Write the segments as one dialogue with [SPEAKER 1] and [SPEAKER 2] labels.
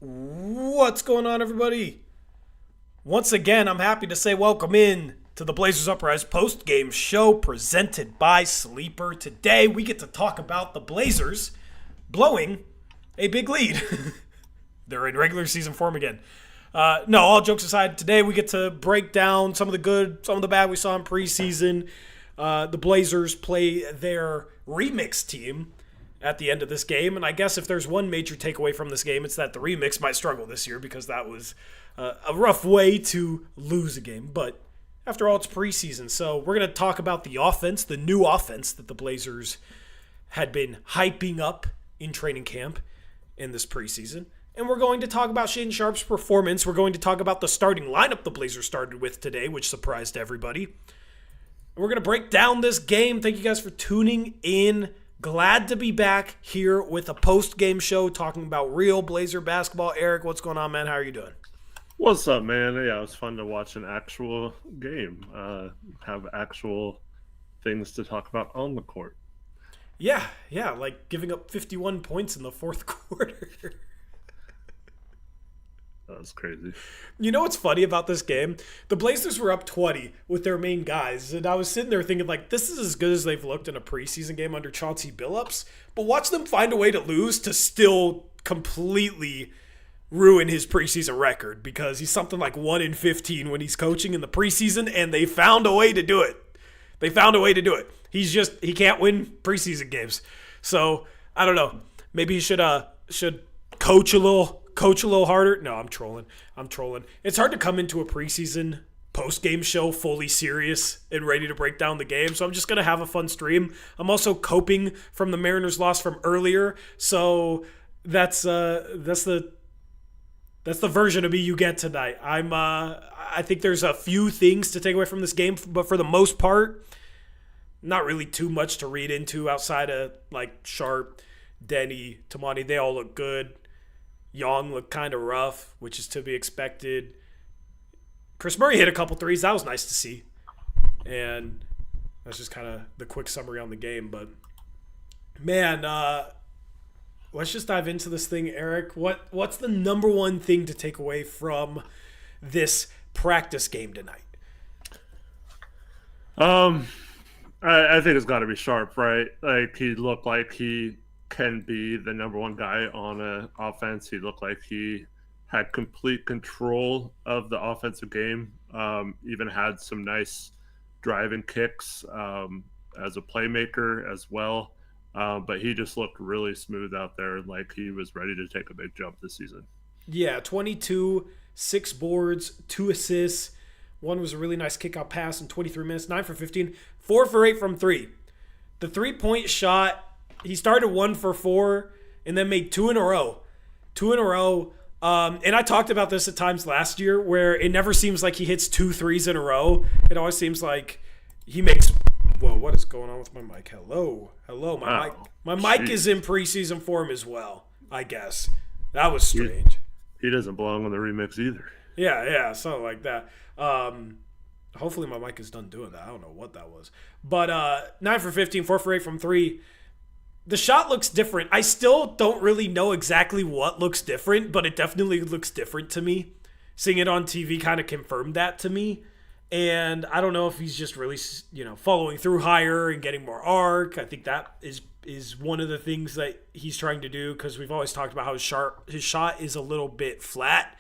[SPEAKER 1] What's going on, everybody? Once again, I'm happy to say welcome in to the Blazers Uprise post-game show presented by Sleeper. Today, we get to talk about the Blazers blowing a big lead. They're in regular season form again. No, all jokes aside, today we get to break down some of the good, some of the bad we saw in preseason. The Blazers play their remix team at the end of this game. And I guess if there's one major takeaway from this game, it's that the remix might struggle this year because that was a rough way to lose a game. But after all, it's preseason. So we're going to talk about the offense, the new offense that the Blazers had been hyping up in training camp in this preseason. And we're going to talk about Shaden Sharp's performance. We're going to talk about the starting lineup the Blazers started with today, which surprised everybody. We're going to break down this game. Thank you guys for tuning in. Glad to be back here with a post-game show talking about real Blazer basketball. Eric, what's going on, man? How are you doing?
[SPEAKER 2] What's up, man? Yeah, it was fun to watch an actual game, have actual things to talk about on the court.
[SPEAKER 1] Yeah, like giving up 51 points in the fourth quarter.
[SPEAKER 2] That was crazy.
[SPEAKER 1] You know what's funny about this game? The Blazers were up 20 with their main guys, and I was sitting there thinking, like, this is as good as they've looked in a preseason game under Chauncey Billups, but watch them find a way to lose to still completely ruin his preseason record because he's something like 1-15 when he's coaching in the preseason, and they found a way to do it. He can't win preseason games. So, I don't know. Maybe he should coach a little harder. No, I'm trolling. It's hard to come into a preseason post-game show fully serious and ready to break down the game, so I'm just going to have a fun stream. I'm also coping from the Mariners' loss from earlier, so that's the version of me you get tonight. I think there's a few things to take away from this game, but for the most part, not really too much to read into outside of like Sharp, Denny, Tamani. They all look good. Yong looked kind of rough, which is to be expected. Chris Murray hit a couple threes. That was nice to see. And that's just kind of the quick summary on the game. But, man, let's just dive into this thing, Eric. What's the number one thing to take away from this practice game tonight?
[SPEAKER 2] I think it's got to be Sharp, right? Like, he looked like he can be the number one guy on an offense. He looked like he had complete control of the offensive game. Even had some nice driving kicks as a playmaker as well. But he just looked really smooth out there, like he was ready to take a big jump this season.
[SPEAKER 1] Yeah, 22, 6 boards, 2 assists. One was a really nice kick-out pass in 23 minutes, 9 for 15, 4 for 8 from 3. The three-point shot, he started 1 for 4 and then made 2 in a row. And I talked about this at times last year where it never seems like he hits 2 threes in a row. It always seems like he makes – whoa, what is going on with my mic? Hello. My mic is in preseason form as well, I guess. That was strange.
[SPEAKER 2] He doesn't belong on the remix either.
[SPEAKER 1] Yeah, something like that. Hopefully my mic is done doing that. I don't know what that was. But 9 for 15, 4 for 8 from 3. The shot looks different. I still don't really know exactly what looks different, but it definitely looks different to me. Seeing it on TV kind of confirmed that to me. And I don't know if he's just really, following through higher and getting more arc. I think that is one of the things that he's trying to do because we've always talked about how his shot is a little bit flat.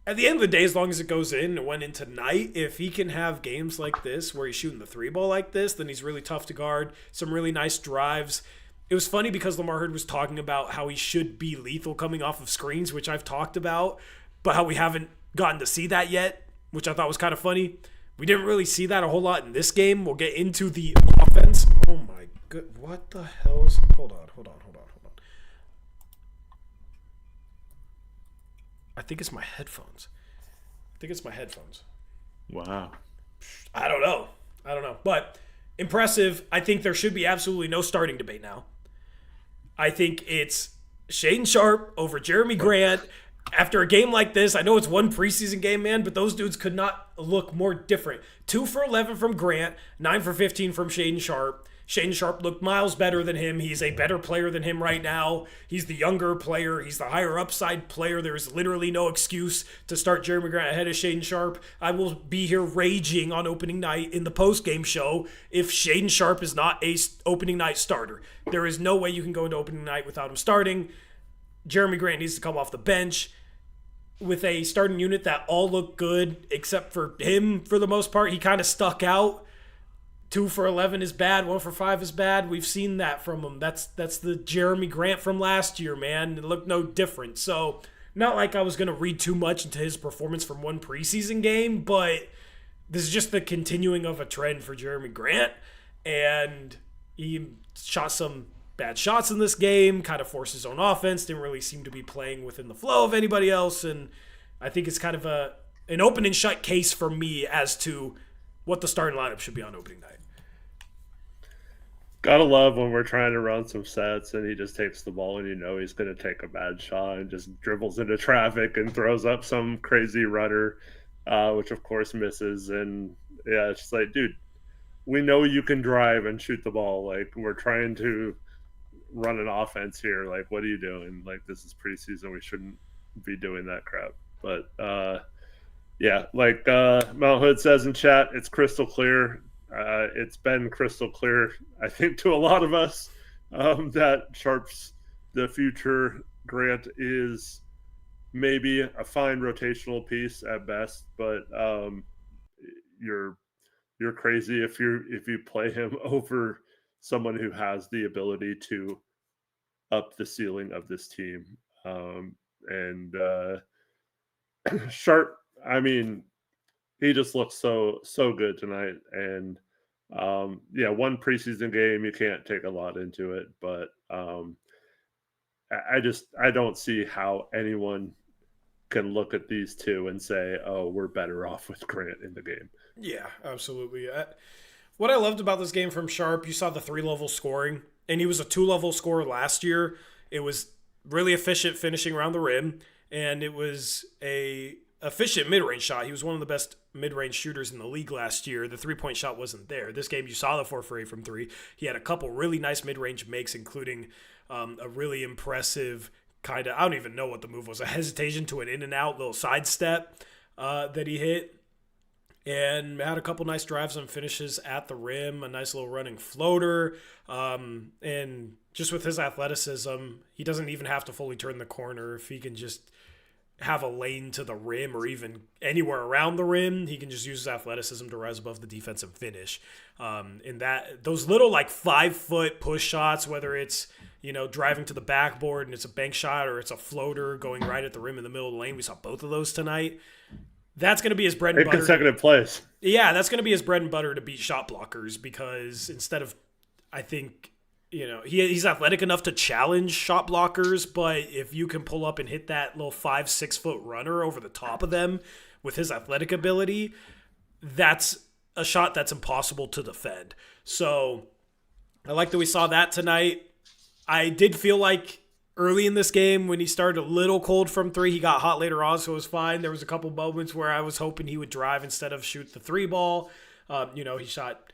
[SPEAKER 1] At the end of the day, as long as it goes in and went in tonight, if he can have games like this where he's shooting the 3-ball like this, then he's really tough to guard. Some really nice drives. It was funny because Lamar Hurd was talking about how he should be lethal coming off of screens, which I've talked about, but how we haven't gotten to see that yet, which I thought was kind of funny. We didn't really see that a whole lot in this game. We'll get into the offense. Oh my god, what the hell is... Hold on. I think it's my headphones.
[SPEAKER 2] Wow.
[SPEAKER 1] I don't know. But impressive. I think there should be absolutely no starting debate now. I think it's Shaden Sharp over Jeremy Grant After a game like this, I know it's one preseason game, man, but those dudes could not look more different. 2 for 11 from Grant, 9 for 15 from Shaden Sharp. Shaden Sharp looked miles better than him. He's a better player than him right now. He's the younger player. He's the higher upside player. There's literally no excuse to start Jeremy Grant ahead of Shaden Sharp. I will be here raging on opening night in the post-game show if Shaden Sharp is not a opening night starter. There is no way you can go into opening night without him starting. Jeremy Grant needs to come off the bench with a starting unit that all looked good except for him for the most part. He kind of stuck out. 2 for 11 is bad. 1 for 5 is bad. We've seen that from him. That's the Jeremy Grant from last year, man. It looked no different. So not like I was going to read too much into his performance from one preseason game, but this is just the continuing of a trend for Jeremy Grant. And he shot some bad shots in this game, kind of forced his own offense, didn't really seem to be playing within the flow of anybody else, and I think it's kind of an open and shut case for me as to what the starting lineup should be on opening night.
[SPEAKER 2] Gotta love when we're trying to run some sets and he just takes the ball and he's going to take a bad shot and just dribbles into traffic and throws up some crazy rudder, which of course misses. And yeah, it's just like, dude, we know you can drive and shoot the ball. Like, we're trying to run an offense here. Like, what are you doing? Like, this is preseason. We shouldn't be doing that crap. But yeah, like Mount Hood says in chat, it's crystal clear. It's been crystal clear, I think, to a lot of us that Sharp's the future. Grant is maybe a fine rotational piece at best, but you're crazy if you play him over someone who has the ability to up the ceiling of this team. And Sharp, I mean, he just looks so good tonight. And yeah, one preseason game, you can't take a lot into it, but I don't see how anyone can look at these two and say, oh, we're better off with Grant in the game.
[SPEAKER 1] Yeah, absolutely. What I loved about this game from Sharp, you saw the 3-level scoring, and he was a 2-level scorer last year. It was really efficient finishing around the rim, and it was a efficient mid-range shot. He was one of the best mid-range shooters in the league last year. The three-point shot wasn't there. This game, you saw the 4 for 8 from 3. He had a couple really nice mid-range makes, including a really impressive kind of, I don't even know what the move was, a hesitation to an in-and-out little sidestep that he hit. And had a couple nice drives and finishes at the rim, a nice little running floater. And just with his athleticism, he doesn't even have to fully turn the corner. If he can just have a lane to the rim or even anywhere around the rim, he can just use his athleticism to rise above the defense and finish. And those little like 5-foot push shots, whether it's, driving to the backboard and it's a bank shot or it's a floater going right at the rim in the middle of the lane. We saw both of those tonight. That's going to be his bread and butter.
[SPEAKER 2] Consecutive plays.
[SPEAKER 1] Yeah, that's going to be his bread and butter to beat shot blockers because instead of, I think, he's athletic enough to challenge shot blockers, but if you can pull up and hit that little 5-6 foot runner over the top of them with his athletic ability, that's a shot that's impossible to defend. So I like that we saw that tonight. I did feel like early in this game, when he started a little cold from 3, he got hot later on, so it was fine. There was a couple moments where I was hoping he would drive instead of shoot the 3 ball. He shot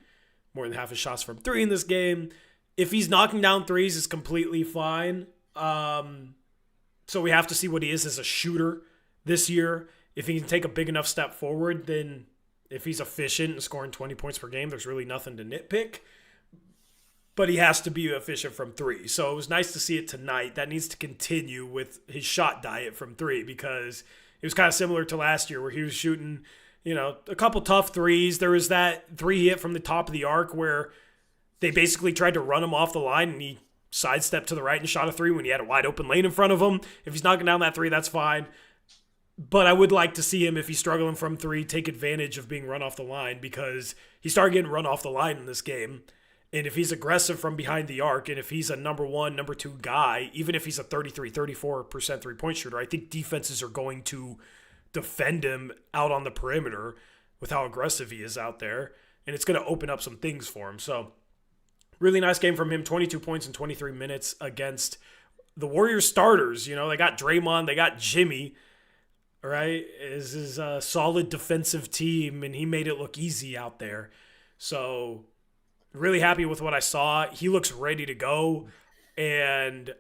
[SPEAKER 1] more than half his shots from 3 in this game. If he's knocking down threes, it's completely fine. So we have to see what he is as a shooter this year. If he can take a big enough step forward, then if he's efficient and scoring 20 points per game, there's really nothing to nitpick. But he has to be efficient from 3. So it was nice to see it tonight. That needs to continue with his shot diet from 3 because it was kind of similar to last year where he was shooting, a couple tough threes. There was that 3 he hit from the top of the arc where they basically tried to run him off the line and he sidestepped to the right and shot a 3 when he had a wide open lane in front of him. If he's knocking down that 3, that's fine. But I would like to see him, if he's struggling from 3, take advantage of being run off the line because he started getting run off the line in this game. And if he's aggressive from behind the arc, and if he's a number 1, number 2 guy, even if he's a 33, 34% three-point shooter, I think defenses are going to defend him out on the perimeter with how aggressive he is out there. And it's going to open up some things for him. So really nice game from him, 22 points in 23 minutes against the Warriors starters, they got Draymond, they got Jimmy, right? Is a solid defensive team, and he made it look easy out there. So really happy with what I saw. He looks ready to go, and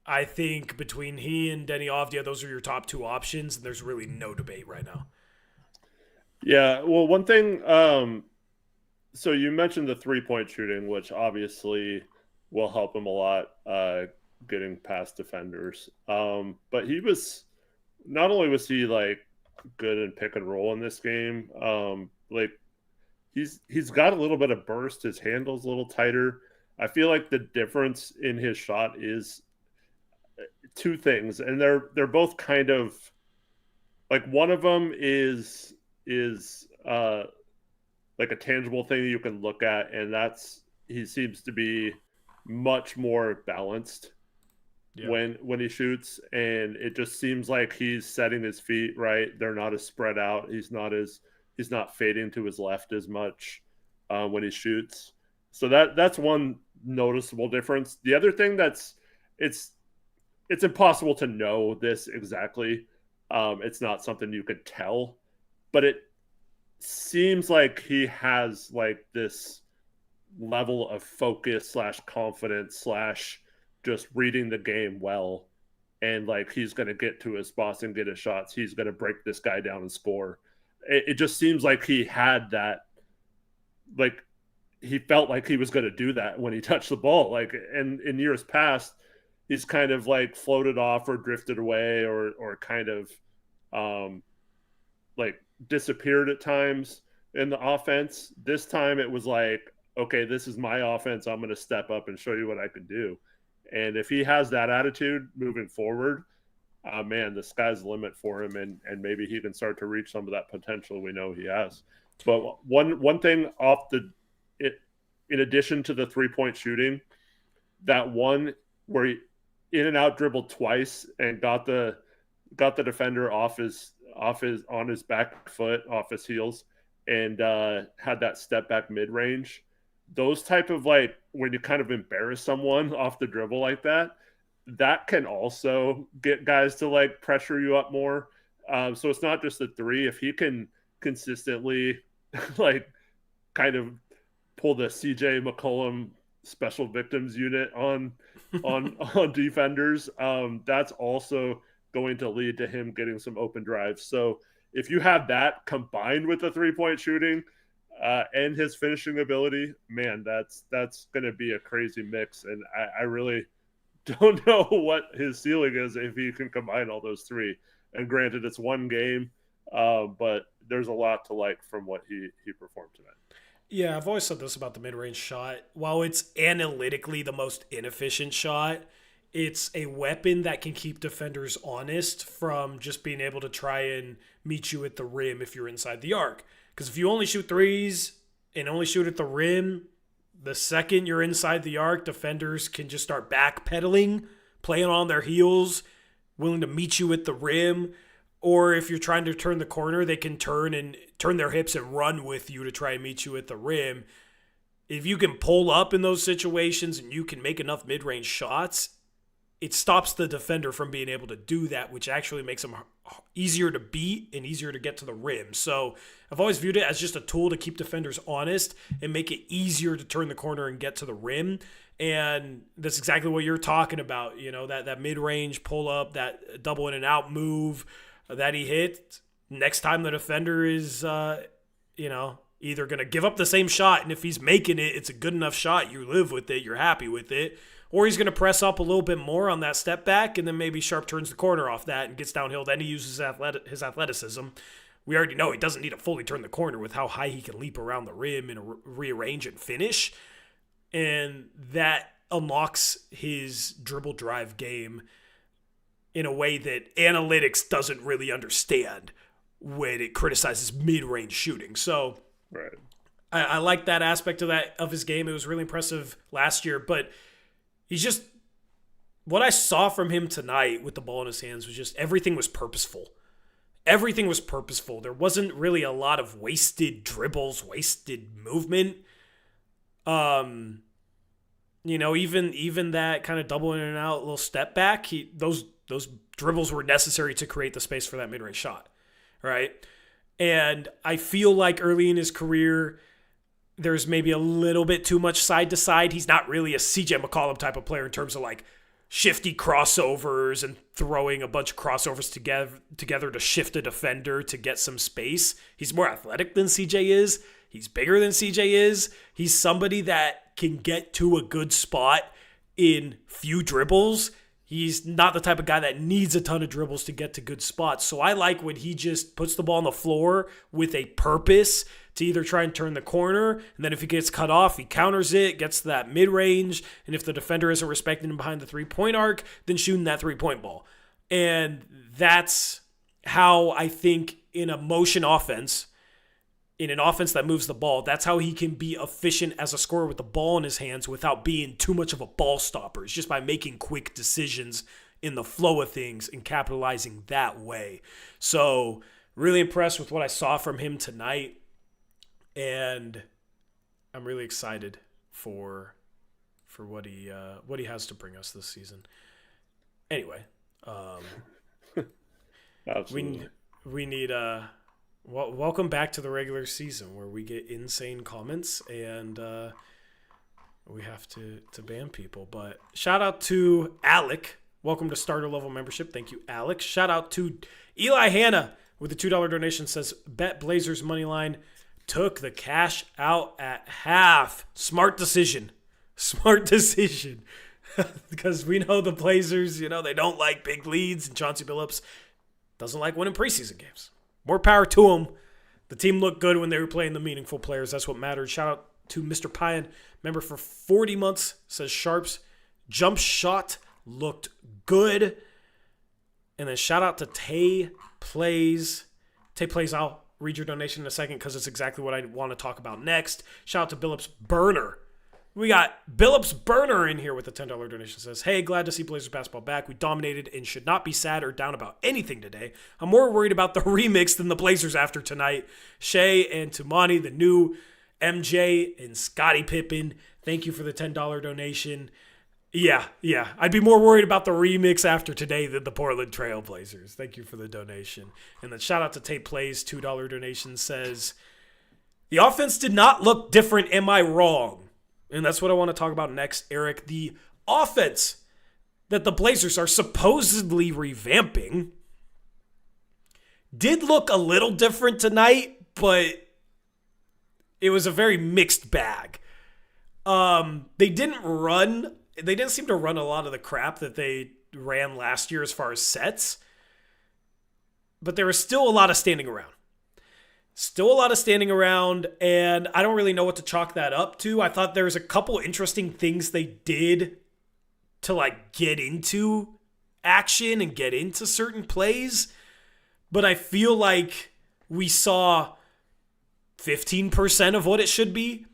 [SPEAKER 1] I think between he and Denny Avdia, those are your top two options, and there's really no debate right now.
[SPEAKER 2] Yeah, well, one thing, so you mentioned the three-point shooting, which obviously will help him a lot getting past defenders. But not only was he like good in pick and roll in this game, like he's got a little bit of burst. His handle's a little tighter. I feel like the difference in his shot is two things, and they're both kind of like, one of them is like a tangible thing you can look at, and that's he seems to be much more balanced when he shoots, and it just seems like he's setting his feet right. They're not as spread out. He's not fading to his left as much when he shoots. So that's one noticeable difference. The other thing it's impossible to know this exactly. It's not something you could tell, but it seems like he has like this level of focus / confidence / just reading the game well, and like he's going to get to his spots and get his shots. He's going to break this guy down and score. It just seems like he had that, like he felt like he was going to do that when he touched the ball. Like, and in years past, he's kind of like floated off or drifted away or kind of like disappeared at times in the offense. This time it was like, okay, this is my offense. I'm going to step up and show you what I can do. And if he has that attitude moving forward, man, the sky's the limit for him, and maybe he can start to reach some of that potential we know he has. But one thing in addition to the 3-point shooting, that one where he in and out dribbled twice and got the defender on his back foot, off his heels, and had that step back mid range. Those type of, like, when you kind of embarrass someone off the dribble like that can also get guys to like pressure you up more. So it's not just the three. If he can consistently like kind of pull the CJ McCollum special victims unit on defenders, that's also going to lead to him getting some open drives. So if you have that combined with the 3-point shooting and his finishing ability, man, that's going to be a crazy mix. And I really don't know what his ceiling is if he can combine all those three. And granted, it's one game, but there's a lot to like from what he performed tonight.
[SPEAKER 1] Yeah, I've always said this about the mid-range shot. While it's analytically the most inefficient shot, it's a weapon that can keep defenders honest from just being able to try and meet you at the rim if you're inside the arc. Because if you only shoot threes and only shoot at the rim, the second you're inside the arc, defenders can just start backpedaling, playing on their heels, willing to meet you at the rim. Or if you're trying to turn the corner, they can turn their hips and run with you to try and meet you at the rim. If you can pull up in those situations and you can make enough mid-range shots, it stops the defender from being able to do that, which actually makes them easier to beat and easier to get to the rim. So I've always viewed it as just a tool to keep defenders honest and make it easier to turn the corner and get to the rim. And that's exactly what you're talking about. You know, that mid-range pull-up, that double in and out move that he hit. Next time the defender is, either going to give up the same shot, and if he's making it, it's a good enough shot, you live with it, you're happy with it. Or he's going to press up a little bit more on that step back, and then maybe Sharp turns the corner off that and gets downhill. Then he uses his athleticism. We already know he doesn't need to fully turn the corner with how high he can leap around the rim and rearrange and finish. And that unlocks his dribble drive game in a way that analytics doesn't really understand when it criticizes mid-range shooting. So
[SPEAKER 2] right.
[SPEAKER 1] I like that aspect of his game. It was really impressive last year, but he's just, what I saw from him tonight with the ball in his hands was just everything was purposeful. Everything was purposeful. There wasn't really a lot of wasted dribbles, wasted movement. Even that kind of double in and out little step back, those dribbles were necessary to create the space for that mid-range shot, right? And I feel like early in his career, there's maybe a little bit too much side to side. He's not really a CJ McCollum type of player in terms of like shifty crossovers and throwing a bunch of crossovers together to shift a defender to get some space. He's more athletic than CJ is. He's bigger than CJ is. He's somebody that can get to a good spot in few dribbles. He's not the type of guy that needs a ton of dribbles to get to good spots. So I like when he just puts the ball on the floor with a purpose to either try and turn the corner, and then if he gets cut off, he counters it, gets to that mid-range, and if the defender isn't respecting him behind the three-point arc, then shooting that three-point ball. And that's how I think in a motion offense, in an offense that moves the ball, that's how he can be efficient as a scorer with the ball in his hands without being too much of a ball stopper. It's just by making quick decisions in the flow of things and capitalizing that way. So really impressed with what I saw from him tonight. And I'm really excited for what he has to bring us this season. Anyway,
[SPEAKER 2] Absolutely.
[SPEAKER 1] we need welcome back to the regular season where we get insane comments and we have to ban people. But shout out to Alec. Welcome to starter level membership. Thank you, Alec. Shout out to Eli Hanna with a $2 donation. Says bet Blazers money line. Took the cash out at half. Smart decision. Because we know the Blazers, they don't like big leads, and Chauncey Billups doesn't like winning preseason games. More power to him. The team looked good when they were playing the meaningful players. That's what mattered. Shout out to Mr. Pyan, member for 40 months, says Sharp's jump shot looked good. And then shout out to Tay Plays. Tay Plays, I'll read your donation in a second because it's exactly what I want to talk about next. Shout out to Billups Burner. We got Billups Burner in here with a $10 donation. Says, hey, glad to see Blazers basketball back. We dominated and should not be sad or down about anything today. I'm more worried about the remix than the Blazers after tonight. Shay and Tumani, the new MJ and Scottie Pippen. Thank you for the $10 donation. Yeah. I'd be more worried about the remix after today than the Portland Trail Blazers. Thank you for the donation. And then shout out to Tate Plays, $2 donation says, the offense did not look different. Am I wrong? And that's what I want to talk about next, Eric. The offense that the Blazers are supposedly revamping did look a little different tonight, but it was a very mixed bag. They didn't seem to run a lot of the crap that they ran last year as far as sets, but there was still a lot of standing around. And I don't really know what to chalk that up to. I thought there was a couple interesting things they did to like get into action and get into certain plays, but I feel like we saw 15% of what it should be.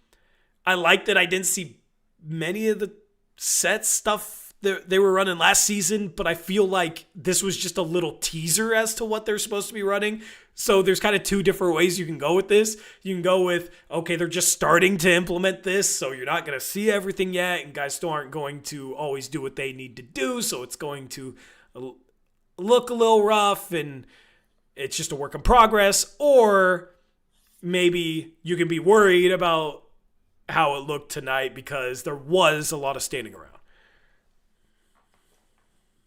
[SPEAKER 1] I like that I didn't see many of the set stuff that they were running last season, but I feel like this was just a little teaser as to what they're supposed to be running. So there's kind of two different ways you can go with this. You can go with, okay, they're just starting to implement this, so you're not going to see everything yet, and guys still aren't going to always do what they need to do, so it's going to look a little rough, and it's just a work in progress. Or maybe you can be worried about how it looked tonight because there was a lot of standing around.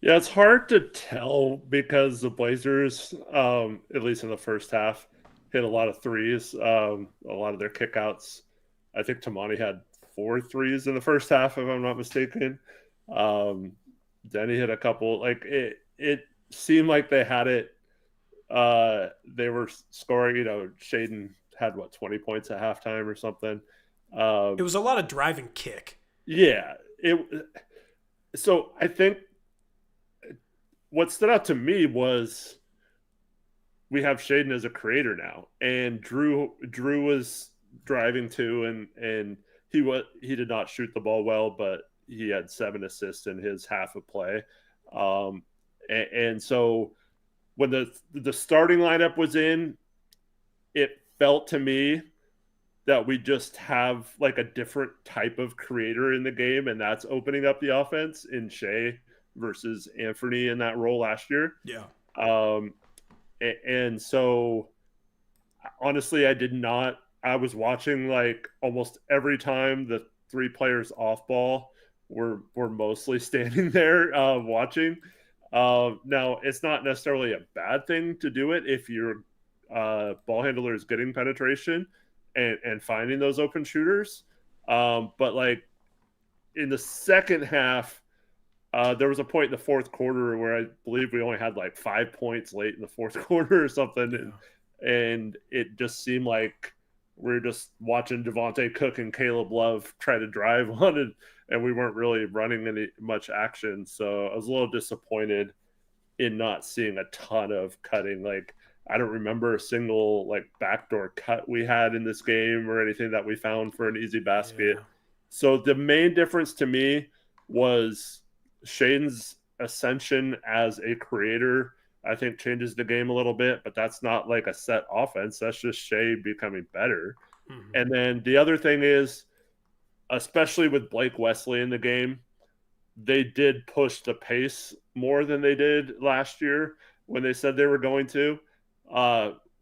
[SPEAKER 2] Yeah, it's hard to tell because the Blazers, at least in the first half, hit a lot of threes. A lot of their kickouts. I think Tamani had 4 threes in the first half, if I'm not mistaken. Denny hit a couple. Like it seemed like they had it. They were scoring. Shaden had 20 points at halftime or something.
[SPEAKER 1] It was a lot of drive and kick.
[SPEAKER 2] Yeah. So I think what stood out to me was we have Shaden as a creator now, and Drew was driving too, and he did not shoot the ball well, but he had 7 assists in his half of play, and so when the starting lineup was in, it felt to me that we just have like a different type of creator in the game, and that's opening up the offense in Shea versus Anthony in that role last year.
[SPEAKER 1] Yeah.
[SPEAKER 2] Um, and so honestly, I was watching like almost every time the three players off ball were mostly standing there watching. Now, it's not necessarily a bad thing to do it if your ball handler is getting penetration and finding those open shooters. But like in the second half, there was a point in the fourth quarter where I believe we only had like 5 points late in the fourth quarter or something. And it just seemed like we were just watching Devontae Cook and Caleb Love try to drive on it, and we weren't really running any much action. So I was a little disappointed in not seeing a ton of cutting. Like, I don't remember a single like backdoor cut we had in this game or anything that we found for an easy basket.
[SPEAKER 1] Yeah.
[SPEAKER 2] So the main difference to me was Shaden's ascension as a creator. I think changes the game a little bit, but that's not like a set offense. That's just Shea becoming better. Mm-hmm. And then the other thing is, especially with Blake Wesley in the game, they did push the pace more than they did last year when they said they were going to.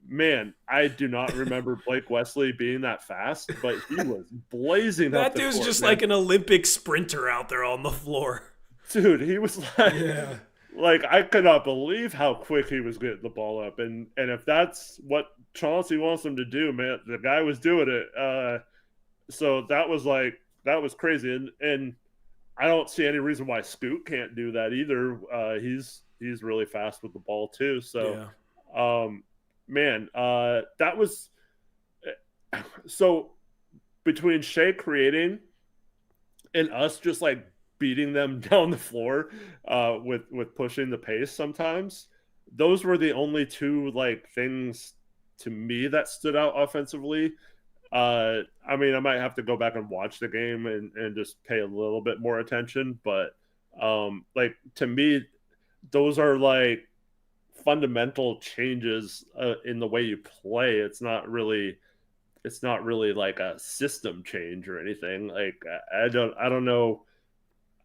[SPEAKER 2] Man, I do not remember Blake Wesley being that fast, but he was blazing
[SPEAKER 1] that
[SPEAKER 2] up the
[SPEAKER 1] dude's
[SPEAKER 2] court,
[SPEAKER 1] just
[SPEAKER 2] man.
[SPEAKER 1] like an Olympic sprinter out there on the floor.
[SPEAKER 2] Dude, he was like... Yeah. Like, I could not believe how quick he was getting the ball up. And if that's what Chauncey wants him to do, man, the guy was doing it. So that was crazy. And I don't see any reason why Scoot can't do that either. He's really fast with the ball too. So, man, that was – so between Shea creating and us just like beating them down the floor with pushing the pace sometimes, those were the only two like things to me that stood out offensively. I mean, I might have to go back and watch the game and just pay a little bit more attention, but like to me, those are like fundamental changes in the way you play. It's not really like a system change or anything. Like I don't know.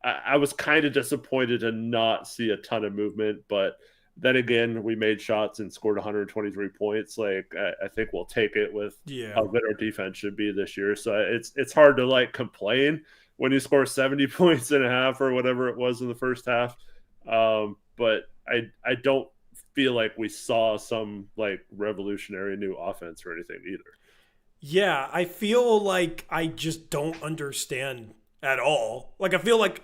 [SPEAKER 2] I was kind of disappointed to not see a ton of movement, but then again, we made shots and scored 123 points. Like I think we'll take it with how good our defense should be this year. So it's hard to like complain when you score 70 points in a half or whatever it was in the first half. But I don't feel like we saw some like revolutionary new offense or anything either.
[SPEAKER 1] Yeah, I feel like I just don't understand at all. Like I feel like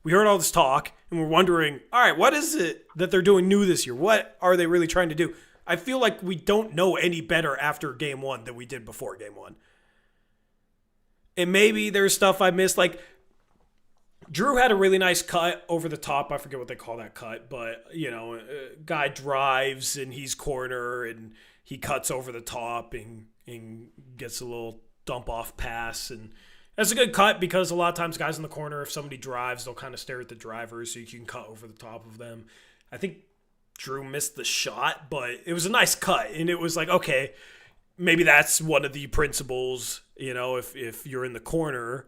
[SPEAKER 1] we heard all this talk and we're wondering, all right, what is it that they're doing new this year? What are they really trying to do? I feel like we don't know any better after game one than we did before game one. And maybe there's stuff I missed. Like Drew had a really nice cut over the top. I forget what they call that cut, but you know, guy drives and he's corner and he cuts over the top and gets a little dump off pass, and that's a good cut because a lot of times guys in the corner, if somebody drives, they'll kind of stare at the drivers so you can cut over the top of them. I think Drew missed the shot, but it was a nice cut, and it was like, okay, maybe that's one of the principles, you know, if you're in the corner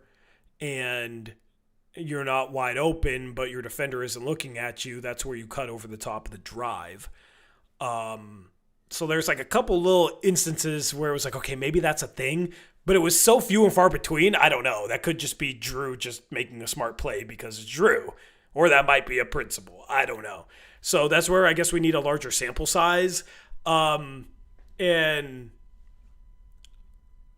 [SPEAKER 1] and you're not wide open, but your defender isn't looking at you, that's where you cut over the top of the drive. So there's like a couple little instances where it was like, okay, maybe that's a thing, but it was so few and far between. I don't know. That could just be Drew just making a smart play because it's Drew, or that might be a principle. I don't know. So that's where I guess we need a larger sample size. And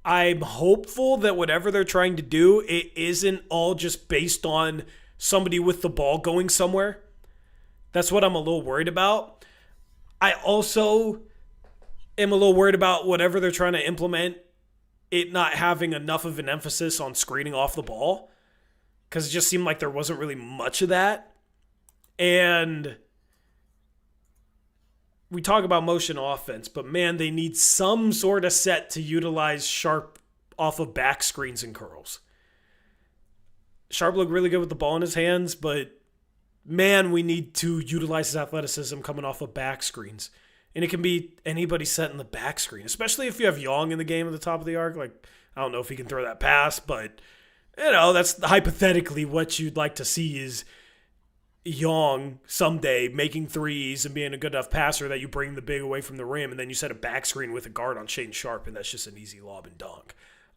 [SPEAKER 1] I'm hopeful that whatever they're trying to do, it isn't all just based on somebody with the ball going somewhere. That's what I'm a little worried about. I also am a little worried about whatever they're trying to implement, it not having enough of an emphasis on screening off the ball, because it just seemed like there wasn't really much of that. And we talk about motion offense, but man, they need some sort of set to utilize Sharp off of back screens and curls. Sharp looked really good with the ball in his hands, but man, we need to utilize his athleticism coming off of back screens. And it can be anybody set in the back screen, especially if you have Yong in the game at the top of the arc. Like, I don't know if he can throw that pass, but, that's hypothetically what you'd like to see is Yong someday making threes and being a good enough passer that you bring the big away from the rim, and then you set a back screen with a guard on Shaden Sharp, and that's just an easy lob and dunk.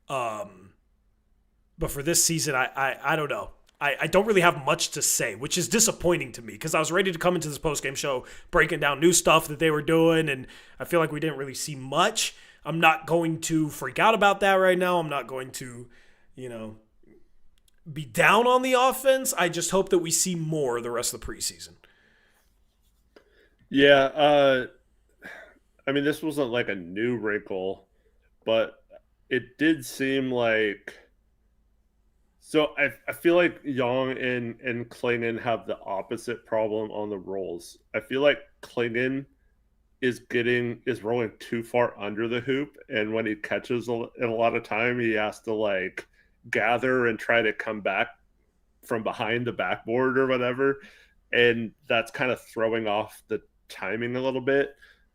[SPEAKER 1] But for this season, I don't know. I don't really have much to say, which is disappointing to me because I was ready to come into this postgame show breaking down new stuff that they were doing, and I feel like we didn't really see much. I'm not going to freak out about that right now. I'm not going to, be down on the offense. I just hope that we see more the rest of the preseason.
[SPEAKER 2] Yeah, this wasn't like a new wrinkle, but it did seem like... So I feel like Yong and Klingan have the opposite problem on the rolls. I feel like Klingan is rolling too far under the hoop, and when he catches in a lot of time, he has to gather and try to come back from behind the backboard or whatever, and that's kind of throwing off the timing a little bit.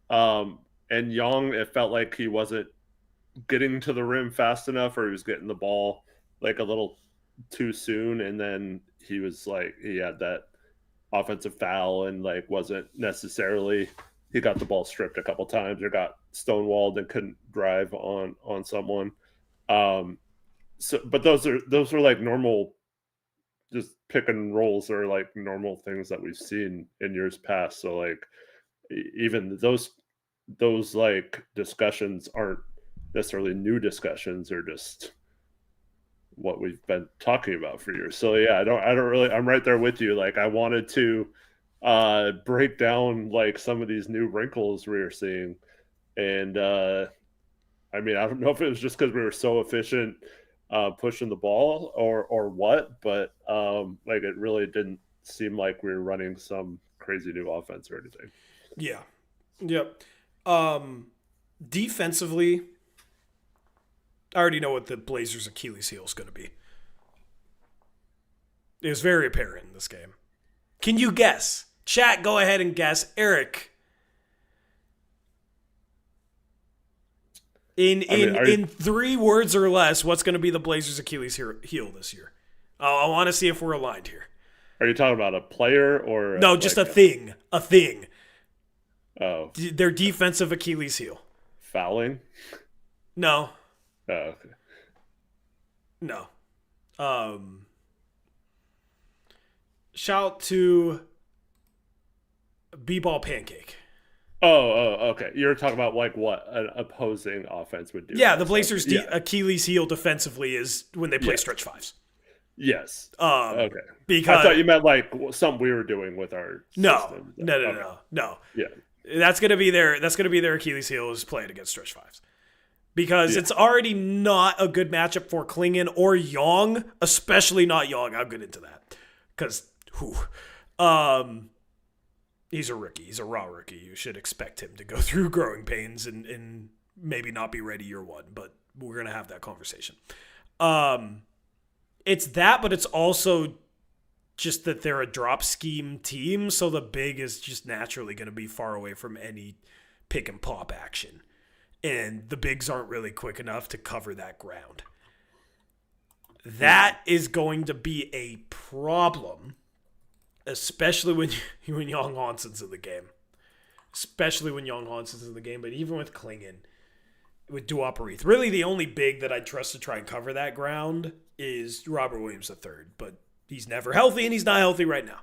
[SPEAKER 2] And Yong, it felt like he wasn't getting to the rim fast enough, or he was getting the ball a little too soon, and then he had that offensive foul and wasn't necessarily, he got the ball stripped a couple times or got stonewalled and couldn't drive on someone. But those are normal, just pick and rolls are normal things that we've seen in years past. So even those discussions aren't necessarily new discussions, or just what we've been talking about for years. So yeah, I don't really, I'm right there with you. I wanted to break down some of these new wrinkles we are seeing. And I don't know if it was just because we were so efficient pushing the ball or what, but it really didn't seem like we were running some crazy new offense or anything.
[SPEAKER 1] Yeah. Yep. Defensively, I already know what the Blazers' Achilles heel is going to be. It was very apparent in this game. Can you guess? Chat, go ahead and guess. Eric, in 3 words or less, what's going to be the Blazers' Achilles heel this year? I want to see if we're aligned here.
[SPEAKER 2] Are you talking about a player or...
[SPEAKER 1] No, just a thing. A thing.
[SPEAKER 2] Oh.
[SPEAKER 1] Their defensive Achilles heel.
[SPEAKER 2] Fouling?
[SPEAKER 1] No.
[SPEAKER 2] Oh, okay.
[SPEAKER 1] No. Shout to B-Ball Pancake.
[SPEAKER 2] Oh, okay. You're talking about what an opposing offense would do.
[SPEAKER 1] Yeah, the Blazers' Achilles heel defensively is when they play stretch fives.
[SPEAKER 2] Yes.
[SPEAKER 1] Okay.
[SPEAKER 2] Because I thought you meant something we were doing with our system.
[SPEAKER 1] No.
[SPEAKER 2] Yeah.
[SPEAKER 1] That's gonna be their Achilles heel is playing against stretch fives. Because it's already not a good matchup for Klingan or Yong, especially not Yong. I'll get into that. Because, he's a rookie. He's a raw rookie. You should expect him to go through growing pains and maybe not be ready year one. But we're going to have that conversation. It's that, but it's also just that they're a drop scheme team. So the big is just naturally going to be far away from any pick and pop action. And the bigs aren't really quick enough to cover that ground. That is going to be a problem, especially when Young Hanson's in the game. But even with Klingan, with Uprise. Really the only big that I trust to try and cover that ground is Robert Williams III. But he's never healthy, and he's not healthy right now.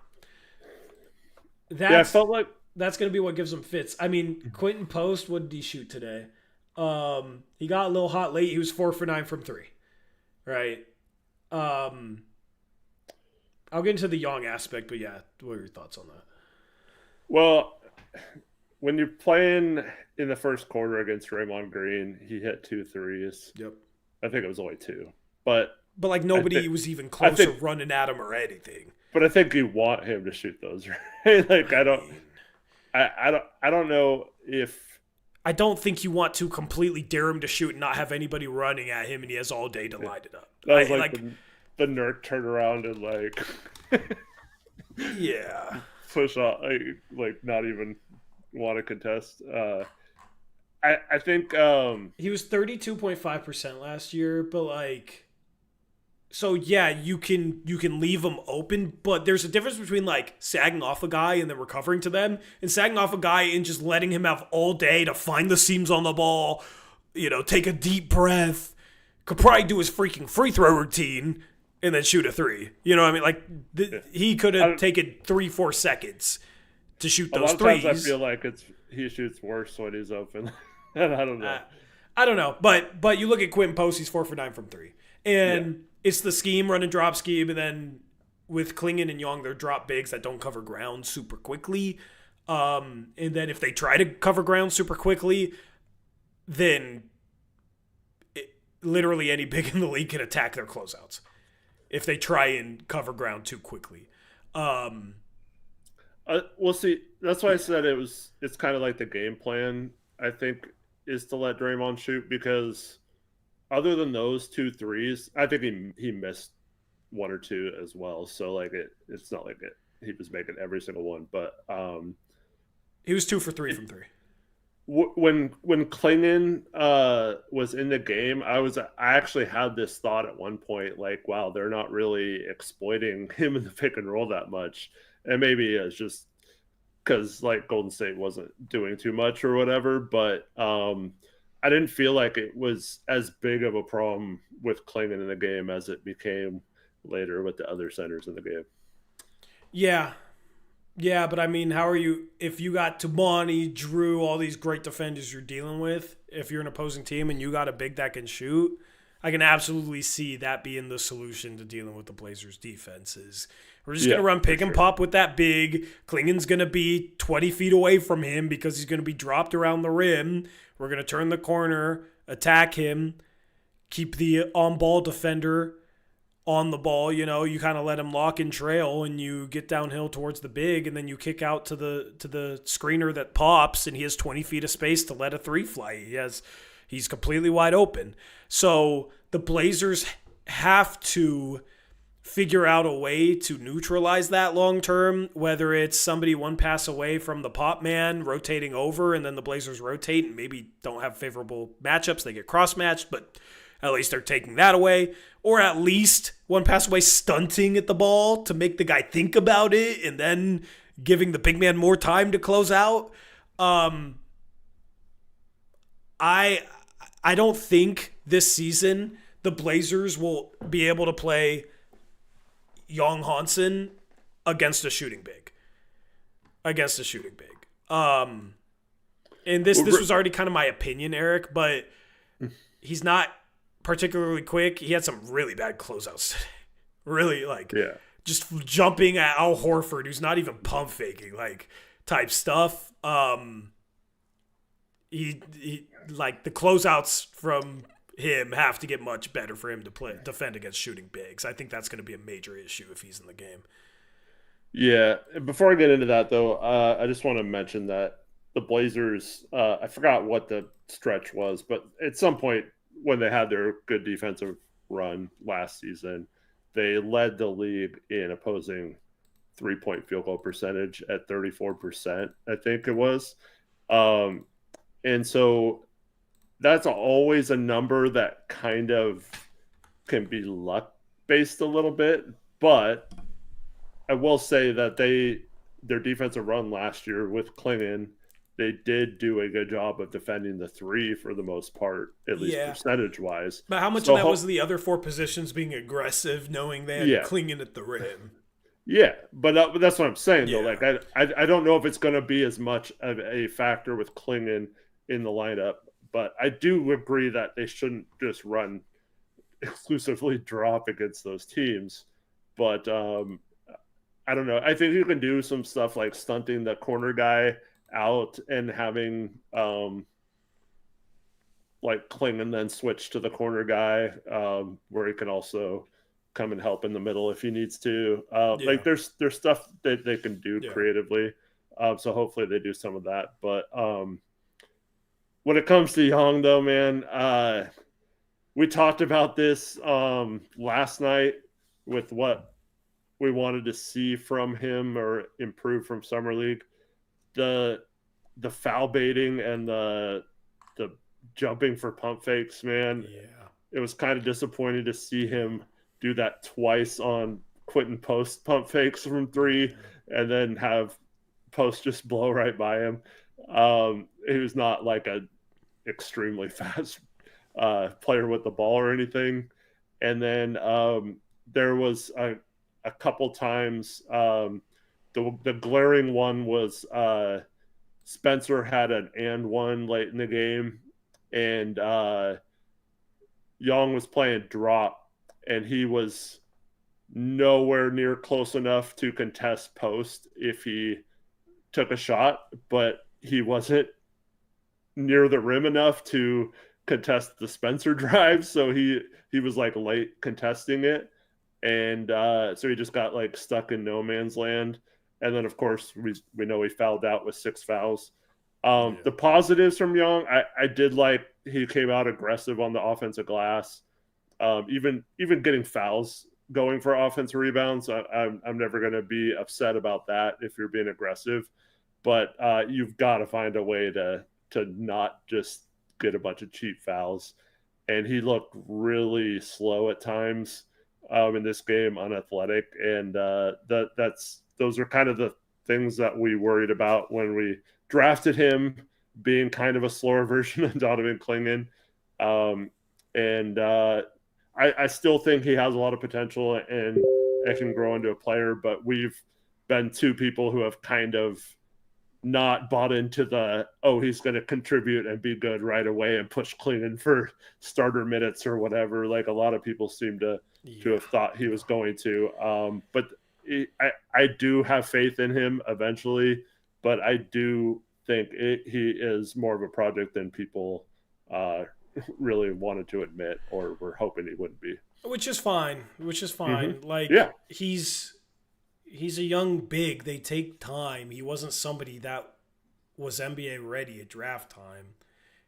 [SPEAKER 2] I felt like...
[SPEAKER 1] That's going to be what gives him fits. Quentin Post, what did he shoot today? He got a little hot late. He was 4 for 9 from 3. Right. I'll get into the Yong aspect, but yeah, what are your thoughts on that?
[SPEAKER 2] Well, when you're playing in the first quarter against Draymond Green, he hit 2 threes.
[SPEAKER 1] Yep.
[SPEAKER 2] I think it was only 2. But
[SPEAKER 1] nobody was even close to running at him or anything.
[SPEAKER 2] But I think you want him to shoot those, right? I don't know if...
[SPEAKER 1] I don't think you want to completely dare him to shoot and not have anybody running at him, and he has all day to line it up.
[SPEAKER 2] That was the nerd turnaround and
[SPEAKER 1] yeah,
[SPEAKER 2] push off, not even want to contest. I think
[SPEAKER 1] He was 32.5% last year, but like, so yeah, you can leave him open, but there's a difference between like sagging off a guy and then recovering to them, and sagging off a guy and just letting him have all day to find the seams on the ball, take a deep breath, could probably do his freaking free throw routine and then shoot a three. You know what I mean? Like he could have taken 3-4 seconds to shoot
[SPEAKER 2] a
[SPEAKER 1] those
[SPEAKER 2] lot of times I
[SPEAKER 1] threes.
[SPEAKER 2] feel like he shoots worse when he's open. And I don't know.
[SPEAKER 1] I don't know, but you look at Quentin Post, he's 4 for 9 from three, and it's the scheme, run and drop scheme, and then with Klingan and Yong, they're drop bigs that don't cover ground super quickly, and then if they try to cover ground super quickly, then literally any big in the league can attack their closeouts if they try and cover ground too quickly.
[SPEAKER 2] We'll see. That's why I said it's kind of like the game plan, I think, is to let Draymond shoot, because other than those 2 threes, I think he missed 1 or 2 as well. So like it's not like he was making every single one, but
[SPEAKER 1] he was 2 for 3 from three.
[SPEAKER 2] When Klingan was in the game, I actually had this thought at one point, like, wow, they're not really exploiting him in the pick and roll that much, and maybe it's just because like Golden State wasn't doing too much or whatever, but I didn't feel like it was as big of a problem with Klingan in the game as it became later with the other centers in the game.
[SPEAKER 1] Yeah, but I mean, how are you if you got Tumani, Drew, all these great defenders you're dealing with? If you're an opposing team and you got a big that can shoot, I can absolutely see that being the solution to dealing with the Blazers' defenses. We're just going to run pick and pop with that big. Klingan's going to be 20 feet away from him because he's going to be dropped around the rim. We're going to turn the corner, attack him, keep the on-ball defender on the ball. You kind of let him lock and trail, and you get downhill towards the big, and then you kick out to the screener that pops, and he has 20 feet of space to let a three fly. He's completely wide open. So the Blazers have to figure out a way to neutralize that long term, whether it's somebody one pass away from the pop man rotating over and then the Blazers rotate and maybe don't have favorable matchups. They get cross-matched, but at least they're taking that away. Or at least one pass away stunting at the ball to make the guy think about it and then giving the big man more time to close out. I don't think this season the Blazers will be able to play Yong Hansen against a shooting big. And this was already kind of my opinion, Eric, but he's not particularly quick. He had some really bad closeouts today. Really, just jumping at Al Horford, who's not even pump faking, type stuff. He the closeouts from him have to get much better for him to defend against shooting bigs. I think that's going to be a major issue if he's in the game.
[SPEAKER 2] Yeah. Before I get into that, though, I just want to mention that the Blazers, I forgot what the stretch was, but at some point when they had their good defensive run last season, they led the league in opposing three-point field goal percentage at 34%, I think it was. And so that's always a number that kind of can be luck-based a little bit, but I will say that their defensive run last year with Klingan, they did do a good job of defending the three for the most part, at least percentage-wise.
[SPEAKER 1] But how much of that was the other four positions being aggressive, knowing they had Klingan at the rim?
[SPEAKER 2] Yeah, but that's what I'm saying, though. Like, I don't know if it's going to be as much of a factor with Klingan in the lineup, but I do agree that they shouldn't just run exclusively drop against those teams. But I don't know. I think you can do some stuff like stunting the corner guy out and having like Klingan then switch to the corner guy where he can also come and help in the middle if he needs to. Like there's stuff that they can do creatively. So hopefully they do some of that. But when it comes to Yong, though, man, we talked about this last night with what we wanted to see from him or improve from Summer League. The the foul baiting and the jumping for pump fakes, man.
[SPEAKER 1] Yeah.
[SPEAKER 2] It was kind of disappointing to see him do that twice on Quentin Post pump fakes from three, and then have Post just blow right by him. He was not like a extremely fast player with the ball or anything. And then there was a couple times. The glaring one was Spencer had an and one late in the game, and Yong was playing drop, and he was nowhere near close enough to contest Post if he took a shot, but he wasn't near the rim enough to contest the Spencer drive, so he was like late contesting it, and so he just got like stuck in no man's land. And then of course we know he fouled out with 6 fouls. The positives from Yong, I did like he came out aggressive on the offensive glass, even getting fouls going for offensive rebounds. I'm never going to be upset about that if you're being aggressive, but you've got to find a way to not just get a bunch of cheap fouls. And he looked really slow at times in this game, unathletic, and those are kind of the things that we worried about when we drafted him, being kind of a slower version of Donovan Klingan. I still think he has a lot of potential and can grow into a player, but we've been two people who have kind of not bought into he's going to contribute and be good right away and push Klingan for starter minutes or whatever. Like a lot of people seem to have thought he was going to. But I do have faith in him eventually, but I do think he is more of a project than people really wanted to admit or were hoping he wouldn't be.
[SPEAKER 1] Which is fine.
[SPEAKER 2] Mm-hmm.
[SPEAKER 1] Like, he's a young big. They take time. He wasn't somebody that was NBA ready at draft time.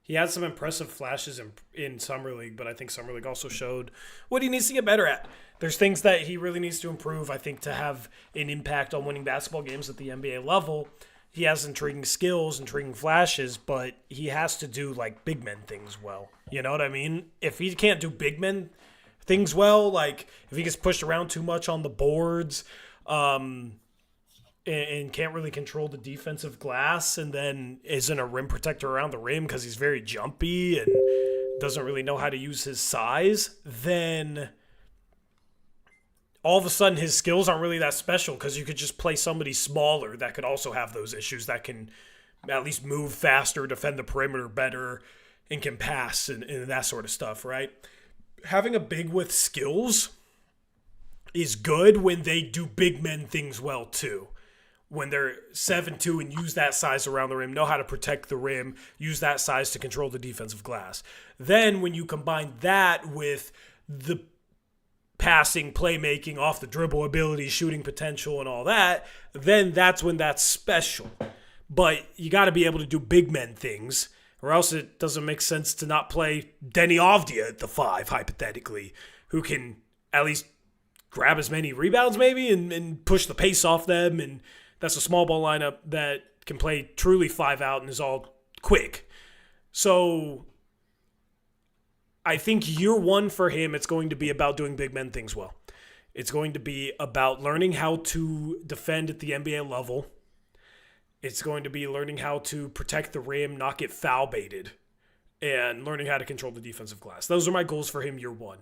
[SPEAKER 1] He had some impressive flashes in Summer League, but I think Summer League also showed what he needs to get better at. There's things that he really needs to improve, I think, to have an impact on winning basketball games at the NBA level. He has intriguing skills, intriguing flashes, but he has to do, like, big men things well. You know what I mean? If he can't do big men things well, like, if he gets pushed around too much on the boards, and can't really control the defensive glass, and then isn't a rim protector around the rim because he's very jumpy and doesn't really know how to use his size, then all of a sudden his skills aren't really that special, because you could just play somebody smaller that could also have those issues, that can at least move faster, defend the perimeter better, and can pass and that sort of stuff, right? Having a big with skills is good when they do big men things well too. When they're 7'2" and use that size around the rim, know how to protect the rim, use that size to control the defensive glass. Then when you combine that with the passing, playmaking, off the dribble ability, shooting potential, and all that, then that's when that's special. But you got to be able to do big men things, or else it doesn't make sense to not play Denny Avdia at the 5, hypothetically, who can at least grab as many rebounds maybe and push the pace off them. And that's a small ball lineup that can play truly 5 out and is all quick. So I think year one for him, it's going to be about doing big men things well. It's going to be about learning how to defend at the NBA level. It's going to be learning how to protect the rim, not get foul baited, and learning how to control the defensive glass. Those are my goals for him year one.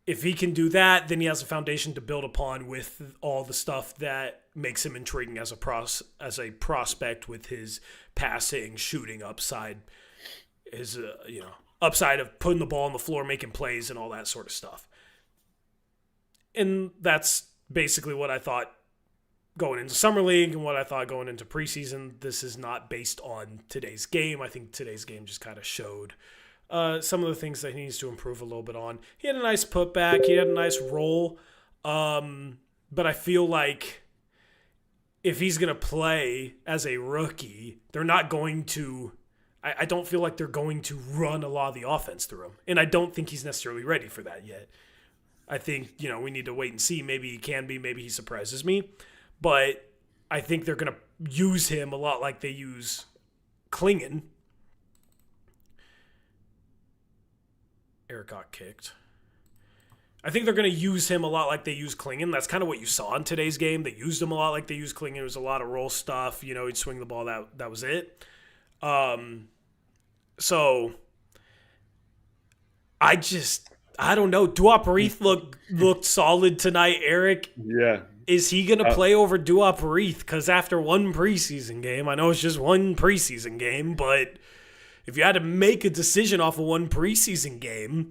[SPEAKER 1] If he can do that, then he has a foundation to build upon with all the stuff that makes him intriguing as a prospect, with his passing, shooting upside, his upside of putting the ball on the floor, making plays, and all that sort of stuff. And that's basically what I thought going into Summer League and what I thought going into preseason. This is not based on today's game. I think today's game just kind of showed some of the things that he needs to improve a little bit on. He had a nice putback. He had a nice roll. But I feel like if he's going to play as a rookie, they're not going to – I don't feel like they're going to run a lot of the offense through him. And I don't think he's necessarily ready for that yet. I think, we need to wait and see. Maybe he can be. Maybe he surprises me. But I think they're going to use him a lot like they use Klingan. Eric got kicked. I think they're going to use him a lot like they use Klingan. That's kind of what you saw in today's game. They used him a lot like they used Klingan. It was a lot of roll stuff. You know, he'd swing the ball. That was it. So I don't know. Duop looked solid tonight, Eric.
[SPEAKER 2] Yeah.
[SPEAKER 1] Is he going to play over Duop? Because after one preseason game, I know it's just one preseason game, but if you had to make a decision off of one preseason game,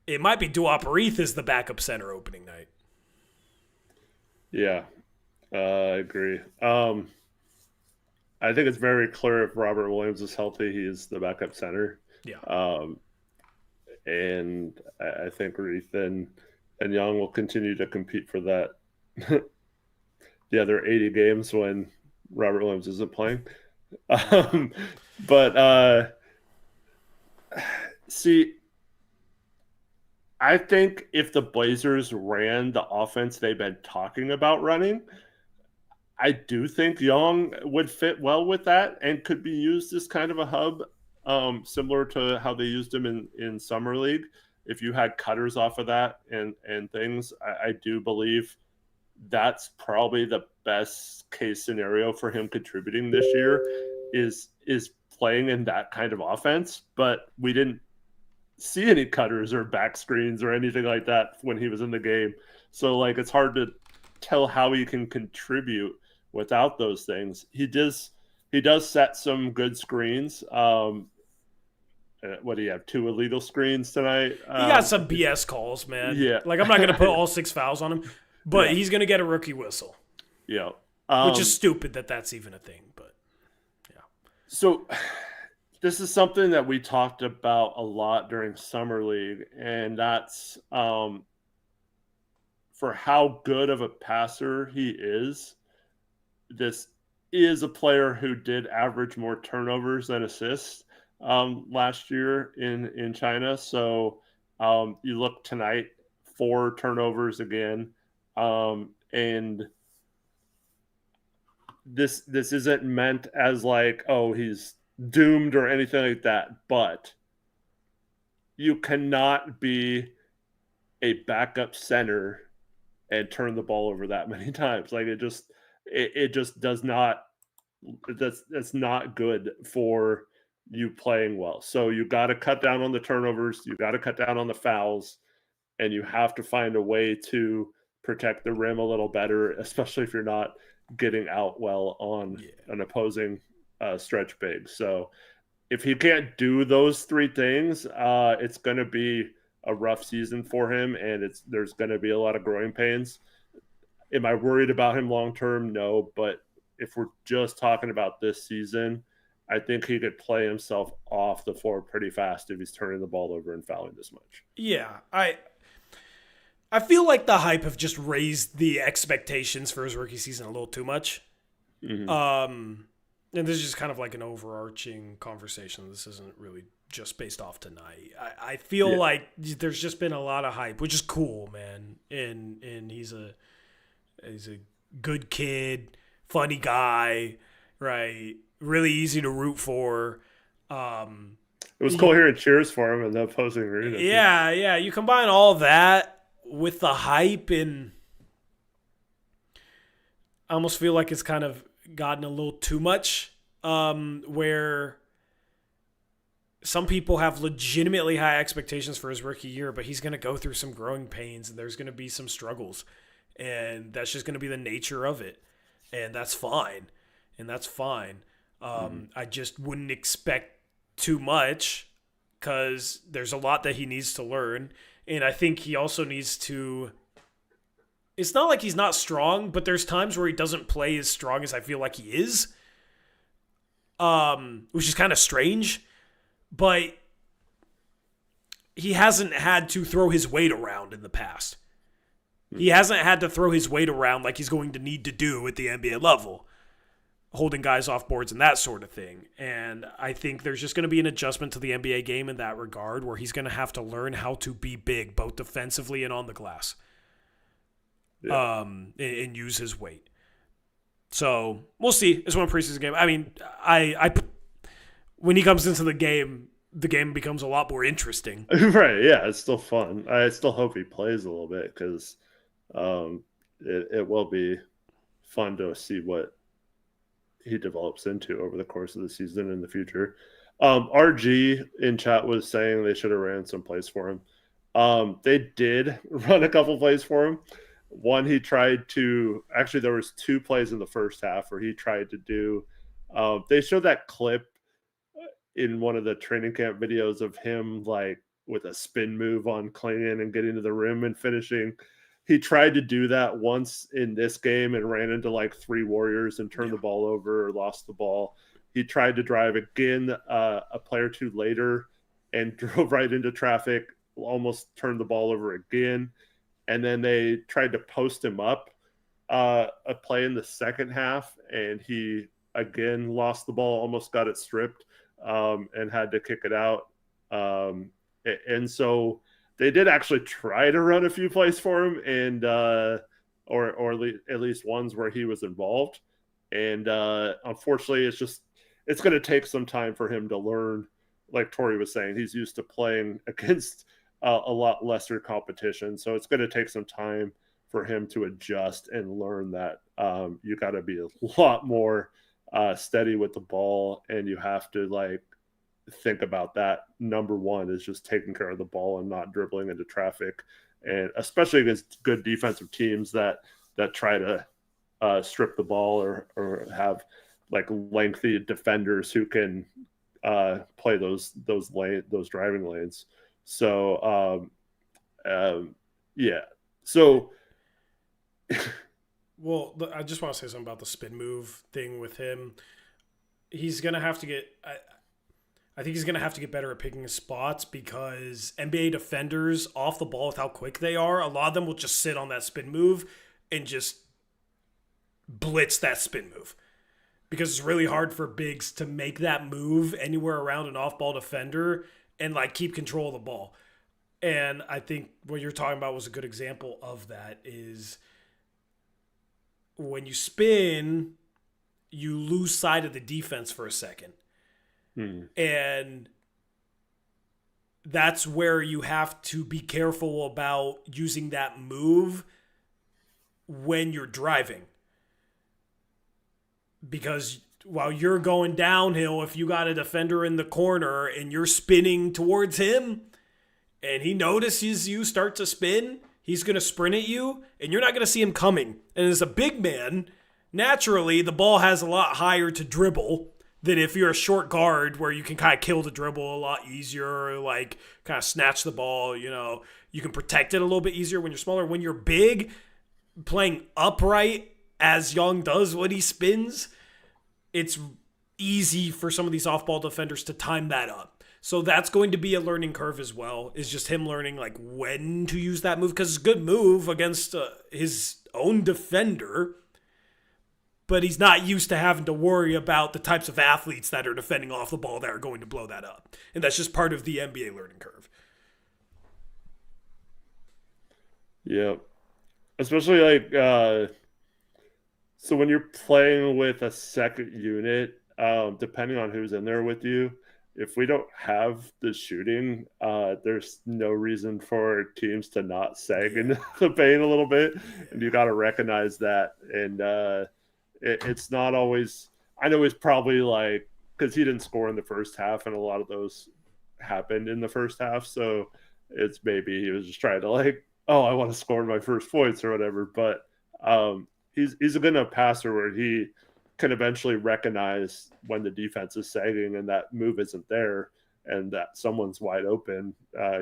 [SPEAKER 1] it might be Duop as the backup center opening night.
[SPEAKER 2] Yeah, I agree. I think it's very clear if Robert Williams is healthy, he is the backup center.
[SPEAKER 1] Yeah.
[SPEAKER 2] And I think Reith and Yong will continue to compete for that the other 80 games when Robert Williams isn't playing. See, I think if the Blazers ran the offense they've been talking about running, I do think Yong would fit well with that and could be used as kind of a hub, similar to how they used him in Summer League. If you had cutters off of that and things, I do believe that's probably the best case scenario for him contributing this year is playing in that kind of offense. But we didn't see any cutters or back screens or anything like that when he was in the game. So like it's hard to tell how he can contribute without those things. He does set some good screens. What do you have? 2 illegal screens tonight?
[SPEAKER 1] He got some BS calls, man.
[SPEAKER 2] Yeah.
[SPEAKER 1] Like, I'm not going to put all 6 fouls on him, but he's going to get a rookie whistle.
[SPEAKER 2] Yeah.
[SPEAKER 1] Which is stupid that's even a thing, but yeah.
[SPEAKER 2] So this is something that we talked about a lot during Summer League, and that's for how good of a passer he is. This is a player who did average more turnovers than assists last year in China. So you look tonight, 4 turnovers again. And this isn't meant as like, oh, he's doomed or anything like that, but you cannot be a backup center and turn the ball over that many times. Like it just does not, that's not good for you playing well. So you got to cut down on the turnovers, you got to cut down on the fouls, and you have to find a way to protect the rim a little better, especially if you're not getting out well on an opposing stretch big. So if he can't do those 3 things, it's going to be a rough season for him, and there's going to be a lot of growing pains. Am I worried about him long term? No, but if we're just talking about this season, I think he could play himself off the floor pretty fast if he's turning the ball over and fouling this much.
[SPEAKER 1] Yeah, I feel like the hype have just raised the expectations for his rookie season a little too much.
[SPEAKER 2] Mm-hmm.
[SPEAKER 1] And this is just kind of like an overarching conversation. This isn't really just based off tonight. I feel like there's just been a lot of hype, which is cool, man. And he's a good kid, funny guy, right? Really easy to root for.
[SPEAKER 2] It was cool hearing cheers for him in the opposing arena.
[SPEAKER 1] Yeah. You combine all that with the hype, and I almost feel like it's kind of gotten a little too much, where some people have legitimately high expectations for his rookie year, but he's going to go through some growing pains, and there's going to be some struggles, and that's just going to be the nature of it, and that's fine. I just wouldn't expect too much because there's a lot that he needs to learn. And I think he also needs to – it's not like he's not strong, but there's times where he doesn't play as strong as I feel like he is, which is kind of strange. But he hasn't had to throw his weight around in the past. He hasn't had to throw his weight around like he's going to need to do at the NBA level, holding guys off boards and that sort of thing. And I think there's just going to be an adjustment to the NBA game in that regard, where he's going to have to learn how to be big, both defensively and on the glass, and use his weight. So we'll see. It's one preseason game. I mean, I when he comes into the game becomes a lot more interesting.
[SPEAKER 2] Right? Yeah, it's still fun. I still hope he plays a little bit because it will be fun to see what he develops into over the course of the season in the future. RG in chat was saying they should have ran some plays for him. They did run a couple plays for him. One, he tried to actually there was 2 plays in the first half where he tried to do. They showed that clip in one of the training camp videos of him like with a spin move on Klingan and getting to the rim and finishing. He tried to do that once in this game and ran into like 3 Warriors and turned the ball over or lost the ball. He tried to drive again a play or 2 later and drove right into traffic, almost turned the ball over again. And then they tried to post him up a play in the second half, and he again lost the ball, almost got it stripped, and had to kick it out. And so they did actually try to run a few plays for him, and or at least ones where he was involved. And unfortunately, it's going to take some time for him to learn. Like Tori was saying, he's used to playing against a lot lesser competition, so it's going to take some time for him to adjust and learn that you got to be a lot more steady with the ball, and you have to like think about that. Number one is just taking care of the ball and not dribbling into traffic, and especially against good defensive teams that try to strip the ball or have like lengthy defenders who can play those driving lanes. So yeah. So
[SPEAKER 1] well, I just want to say something about the spin move thing with him. He's gonna have to get. I think he's gonna have to get better at picking his spots because NBA defenders off the ball with how quick they are, a lot of them will just sit on that spin move and just blitz that spin move. Because it's really hard for bigs to make that move anywhere around an off-ball defender and like keep control of the ball. And I think what you're talking about was a good example of that is when you spin, you lose sight of the defense for a second. And that's where you have to be careful about using that move when you're driving. Because while you're going downhill, if you got a defender in the corner and you're spinning towards him and he notices you start to spin, he's going to sprint at you and you're not going to see him coming. And as a big man, naturally, the ball has a lot higher to dribble than if you're a short guard where you can kind of kill the dribble a lot easier, or like kind of snatch the ball, you know. You can protect it a little bit easier when you're smaller. When you're big, playing upright as Yong does when he spins, it's easy for some of these off-ball defenders to time that up. So that's going to be a learning curve as well, is just him learning like when to use that move, because it's a good move against his own defender, but he's not used to having to worry about the types of athletes that are defending off the ball that are going to blow that up. And that's just part of the NBA learning curve.
[SPEAKER 2] Yeah. Especially like so when you're playing with a second unit, depending on who's in there with you, if we don't have the shooting, there's no reason for teams to not sag into the paint a little bit, and you got to recognize that. And it's not always. I know it's probably like because he didn't score in the first half, and a lot of those happened in the first half. So it's maybe he was just trying to like, oh, I want to score my first points or whatever. But he's a good enough passer where he can eventually recognize when the defense is sagging and that move isn't there and that someone's wide open.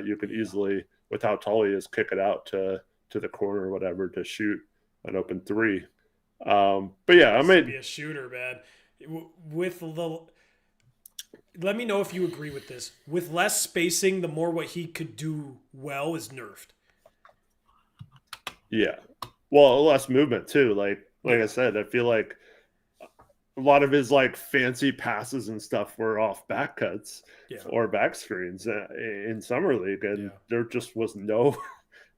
[SPEAKER 2] You can easily, with how tall he is, kick it out to the corner or whatever to shoot an open three. But yeah, I mean,
[SPEAKER 1] be a shooter, man. Let me know if you agree with this. With less spacing, the more what he could do well is nerfed.
[SPEAKER 2] Yeah. Well, less movement too. Like I said, I feel like a lot of his like fancy passes and stuff were off back cuts or back screens in summer league, and there just was no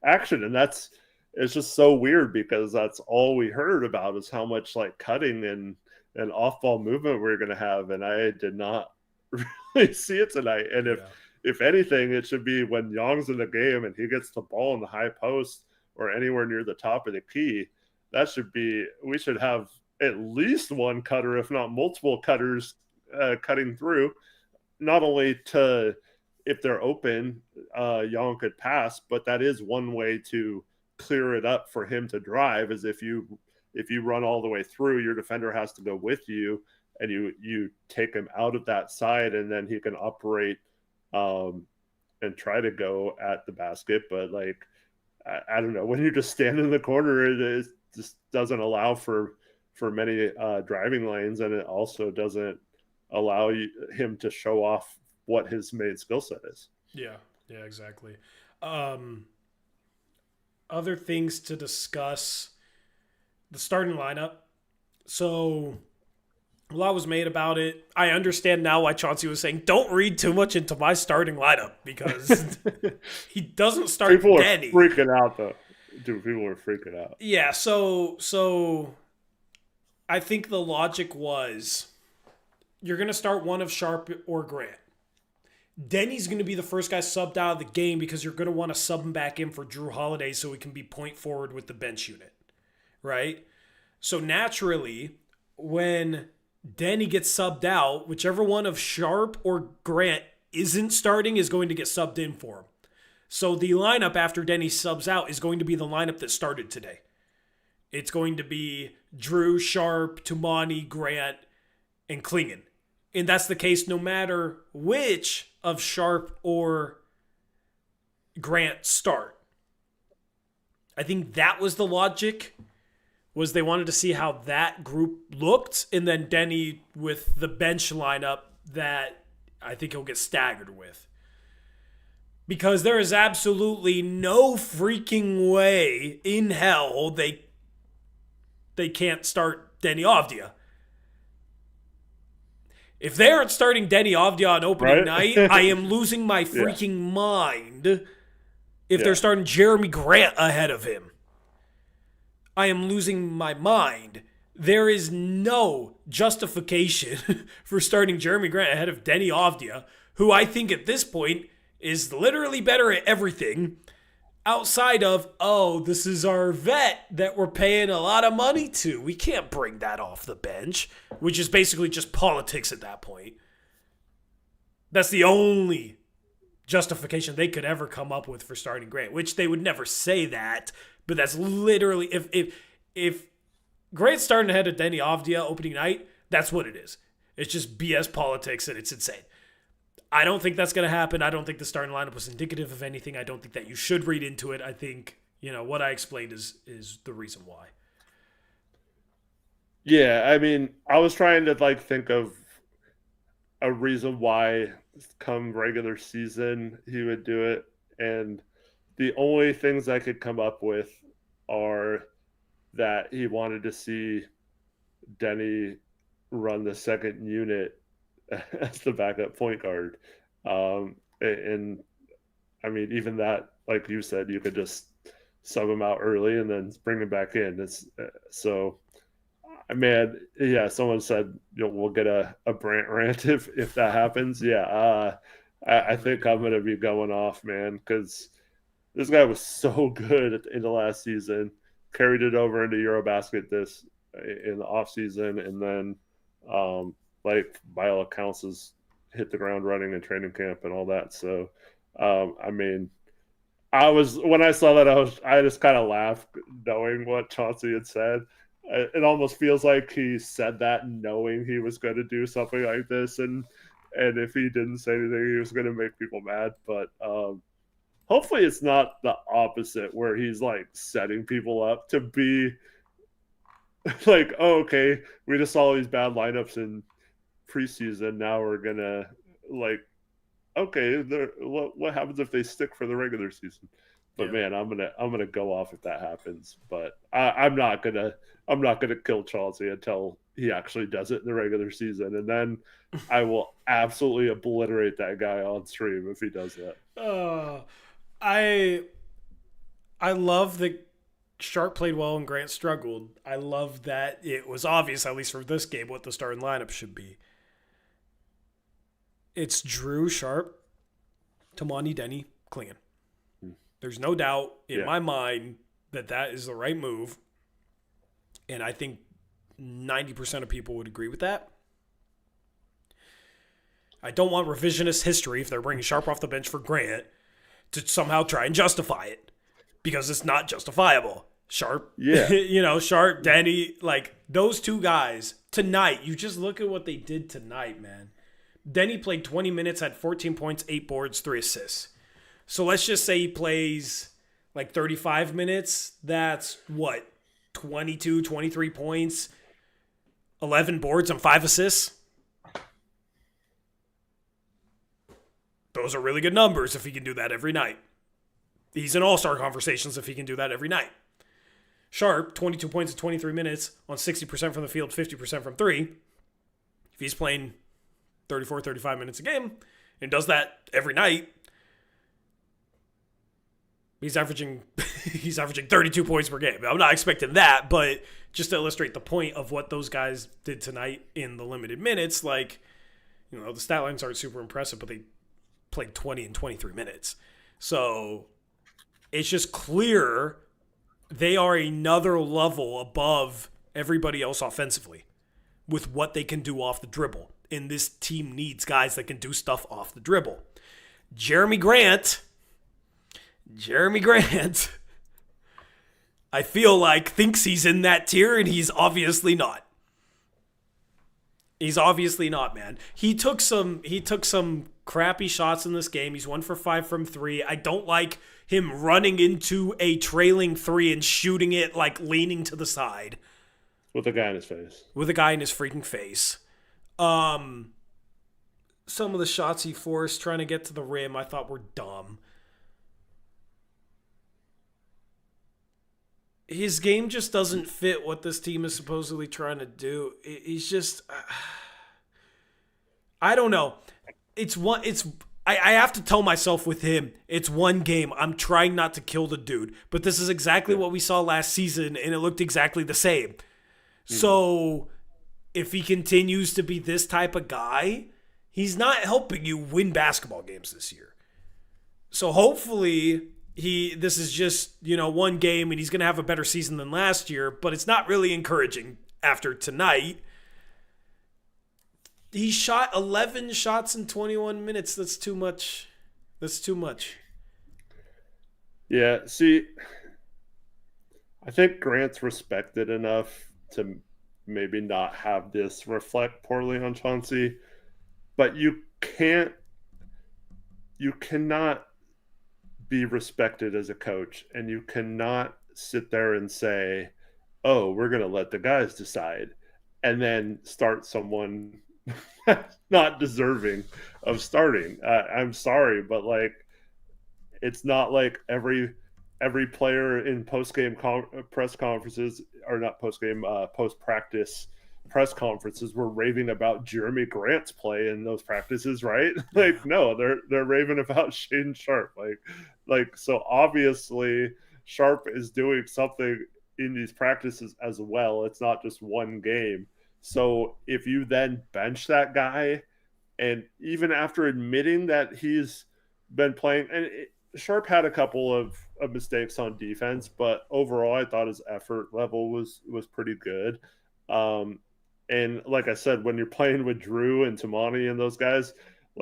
[SPEAKER 2] action. And that's it's just so weird because that's all we heard about is how much like cutting and off ball movement we're going to have. And I did not really see it tonight. And
[SPEAKER 1] Yeah.
[SPEAKER 2] if anything, it should be when Yong's in the game and he gets the ball in the high post or anywhere near the top of the key. That should be, we should have at least one cutter, if not multiple cutters, cutting through. Not only to, if they're open, Yong could pass, but that is one way to clear it up for him to drive. Is if you run all the way through, your defender has to go with you, and you take him out of that side, and then he can operate and try to go at the basket. But like, I don't know, when you just stand in the corner, it just doesn't allow for many driving lanes, and it also doesn't allow him to show off what his main skill set is.
[SPEAKER 1] Yeah, exactly. Other things to discuss: the starting lineup. So a lot was made about it. I understand now why Chauncey was saying, don't read too much into my starting lineup, because he doesn't start
[SPEAKER 2] People
[SPEAKER 1] Denny.
[SPEAKER 2] are freaking out, though. Dude, people are freaking out.
[SPEAKER 1] Yeah, so I think the logic was you're going to start one of Sharp or Grant. Denny's going to be the first guy subbed out of the game because you're going to want to sub him back in for Drew Holiday so he can be point forward with the bench unit, right? So naturally, when Denny gets subbed out, whichever one of Sharp or Grant isn't starting is going to get subbed in for him. So the lineup after Denny subs out is going to be the lineup that started today. It's going to be Drew, Sharp, Tumani, Grant, and Klingan. And that's the case no matter which of Sharp or Grant start. I think that was the logic, was they wanted to see how that group looked, and then Denny with the bench lineup that I think he'll get staggered with. Because there is absolutely no freaking way in hell they can't start Denny Avdia. If they aren't starting Denny Avdia on opening night, I am losing my freaking mind if they're starting Jeremy Grant ahead of him. I am losing my mind. There is no justification for starting Jeremy Grant ahead of Denny Avdia, who I think at this point is literally better at everything outside of, this is our vet that we're paying a lot of money to. We can't bring that off the bench, which is basically just politics at that point. That's the only justification they could ever come up with for starting Grant, which they would never say that, but that's literally, if Grant's starting ahead of Denny Avdia opening night, that's what it is. It's just BS politics, and it's insane. I don't think that's going to happen. I don't think the starting lineup was indicative of anything. I don't think that you should read into it. I think, what I explained is the reason why.
[SPEAKER 2] Yeah, I mean, I was trying to think of a reason why come regular season he would do it, and the only things I could come up with are that he wanted to see Denny run the second unit as the backup point guard. And I mean, even that, like you said, you could just sub him out early and then bring him back in. It's so, man, yeah, someone said, we'll get a Brant rant if that happens. Yeah. I think I'm going to be going off, man, because this guy was so good in the last season, carried it over into Eurobasket in the off season, and then by all accounts has hit the ground running in training camp and all that. So, I mean, when I saw that, I just kind of laughed knowing what Chauncey had said. It almost feels like he said that knowing he was going to do something like this, and if he didn't say anything, he was going to make people mad. But hopefully, it's not the opposite where he's setting people up to be okay, we just saw all these bad lineups in preseason. Now we're gonna okay, what happens if they stick for the regular season? But man, I'm gonna go off if that happens. But I'm not gonna kill Chauncey until he actually does it in the regular season, and then I will absolutely obliterate that guy on stream if he does that.
[SPEAKER 1] I love Sharp played well and Grant struggled. I love that it was obvious, at least for this game, what the starting lineup should be. It's Drew, Sharp, Tamani, Denny, Klingan. There's no doubt in my mind that that is the right move. And I think 90% of people would agree with that. I don't want revisionist history if they're bringing Sharp off the bench for Grant to somehow try and justify it. Because it's not justifiable. Sharp, Sharp, Denny, like those two guys tonight, you just look at what they did tonight, man. Denny played 20 minutes, had 14 points, 8 boards, 3 assists. So let's just say he plays like 35 minutes. That's what? 22, 23 points, 11 boards, and 5 assists. Those are really good numbers if he can do that every night. He's in all-star conversations if he can do that every night. Sharp, 22 points in 23 minutes on 60% from the field, 50% from 3. If he's playing 34, 35 minutes a game and does that every night, he's averaging 32 points per game. I'm not expecting that, but just to illustrate the point of what those guys did tonight in the limited minutes, like, the stat lines aren't super impressive, but they played 20 and 23 minutes. So it's just clear they are another level above everybody else offensively with what they can do off the dribble. And this team needs guys that can do stuff off the dribble. Jeremy Grant, I feel like thinks he's in that tier, and he's obviously not. He's obviously not, man. He took some crappy shots in this game. He's 1 for 5 from 3. I don't like him running into a trailing 3 and shooting it like leaning to the side.
[SPEAKER 2] With a guy in his face.
[SPEAKER 1] With a guy in his freaking face. Some of the shots he forced trying to get to the rim I thought were dumb. His game just doesn't fit what this team is supposedly trying to do. He's just... I don't know. I have to tell myself with him, it's one game. I'm trying not to kill the dude. But this is exactly what we saw last season, and it looked exactly the same. Mm-hmm. So if he continues to be this type of guy, he's not helping you win basketball games this year. So hopefully this is just, one game, and he's going to have a better season than last year, but it's not really encouraging after tonight. He shot 11 shots in 21 minutes. That's too much.
[SPEAKER 2] Yeah, see, I think Grant's respected enough to maybe not have this reflect poorly on Chauncey, but you cannot be respected as a coach, and you cannot sit there and say, oh, we're going to let the guys decide, and then start someone not deserving of starting. I'm sorry, but it's not like every player in post-game press conferences, or not post-game, post-practice press conferences were raving about Jeremy Grant's play in those practices, right? No, they're raving about Shaden Sharp. So obviously Sharp is doing something in these practices as well. It's not just one game. So if you then bench that guy, and even after admitting that he's been playing, and Sharp had a couple of mistakes on defense, but overall I thought his effort level was pretty good. And like I said, when you're playing with Drew and Tamani and those guys,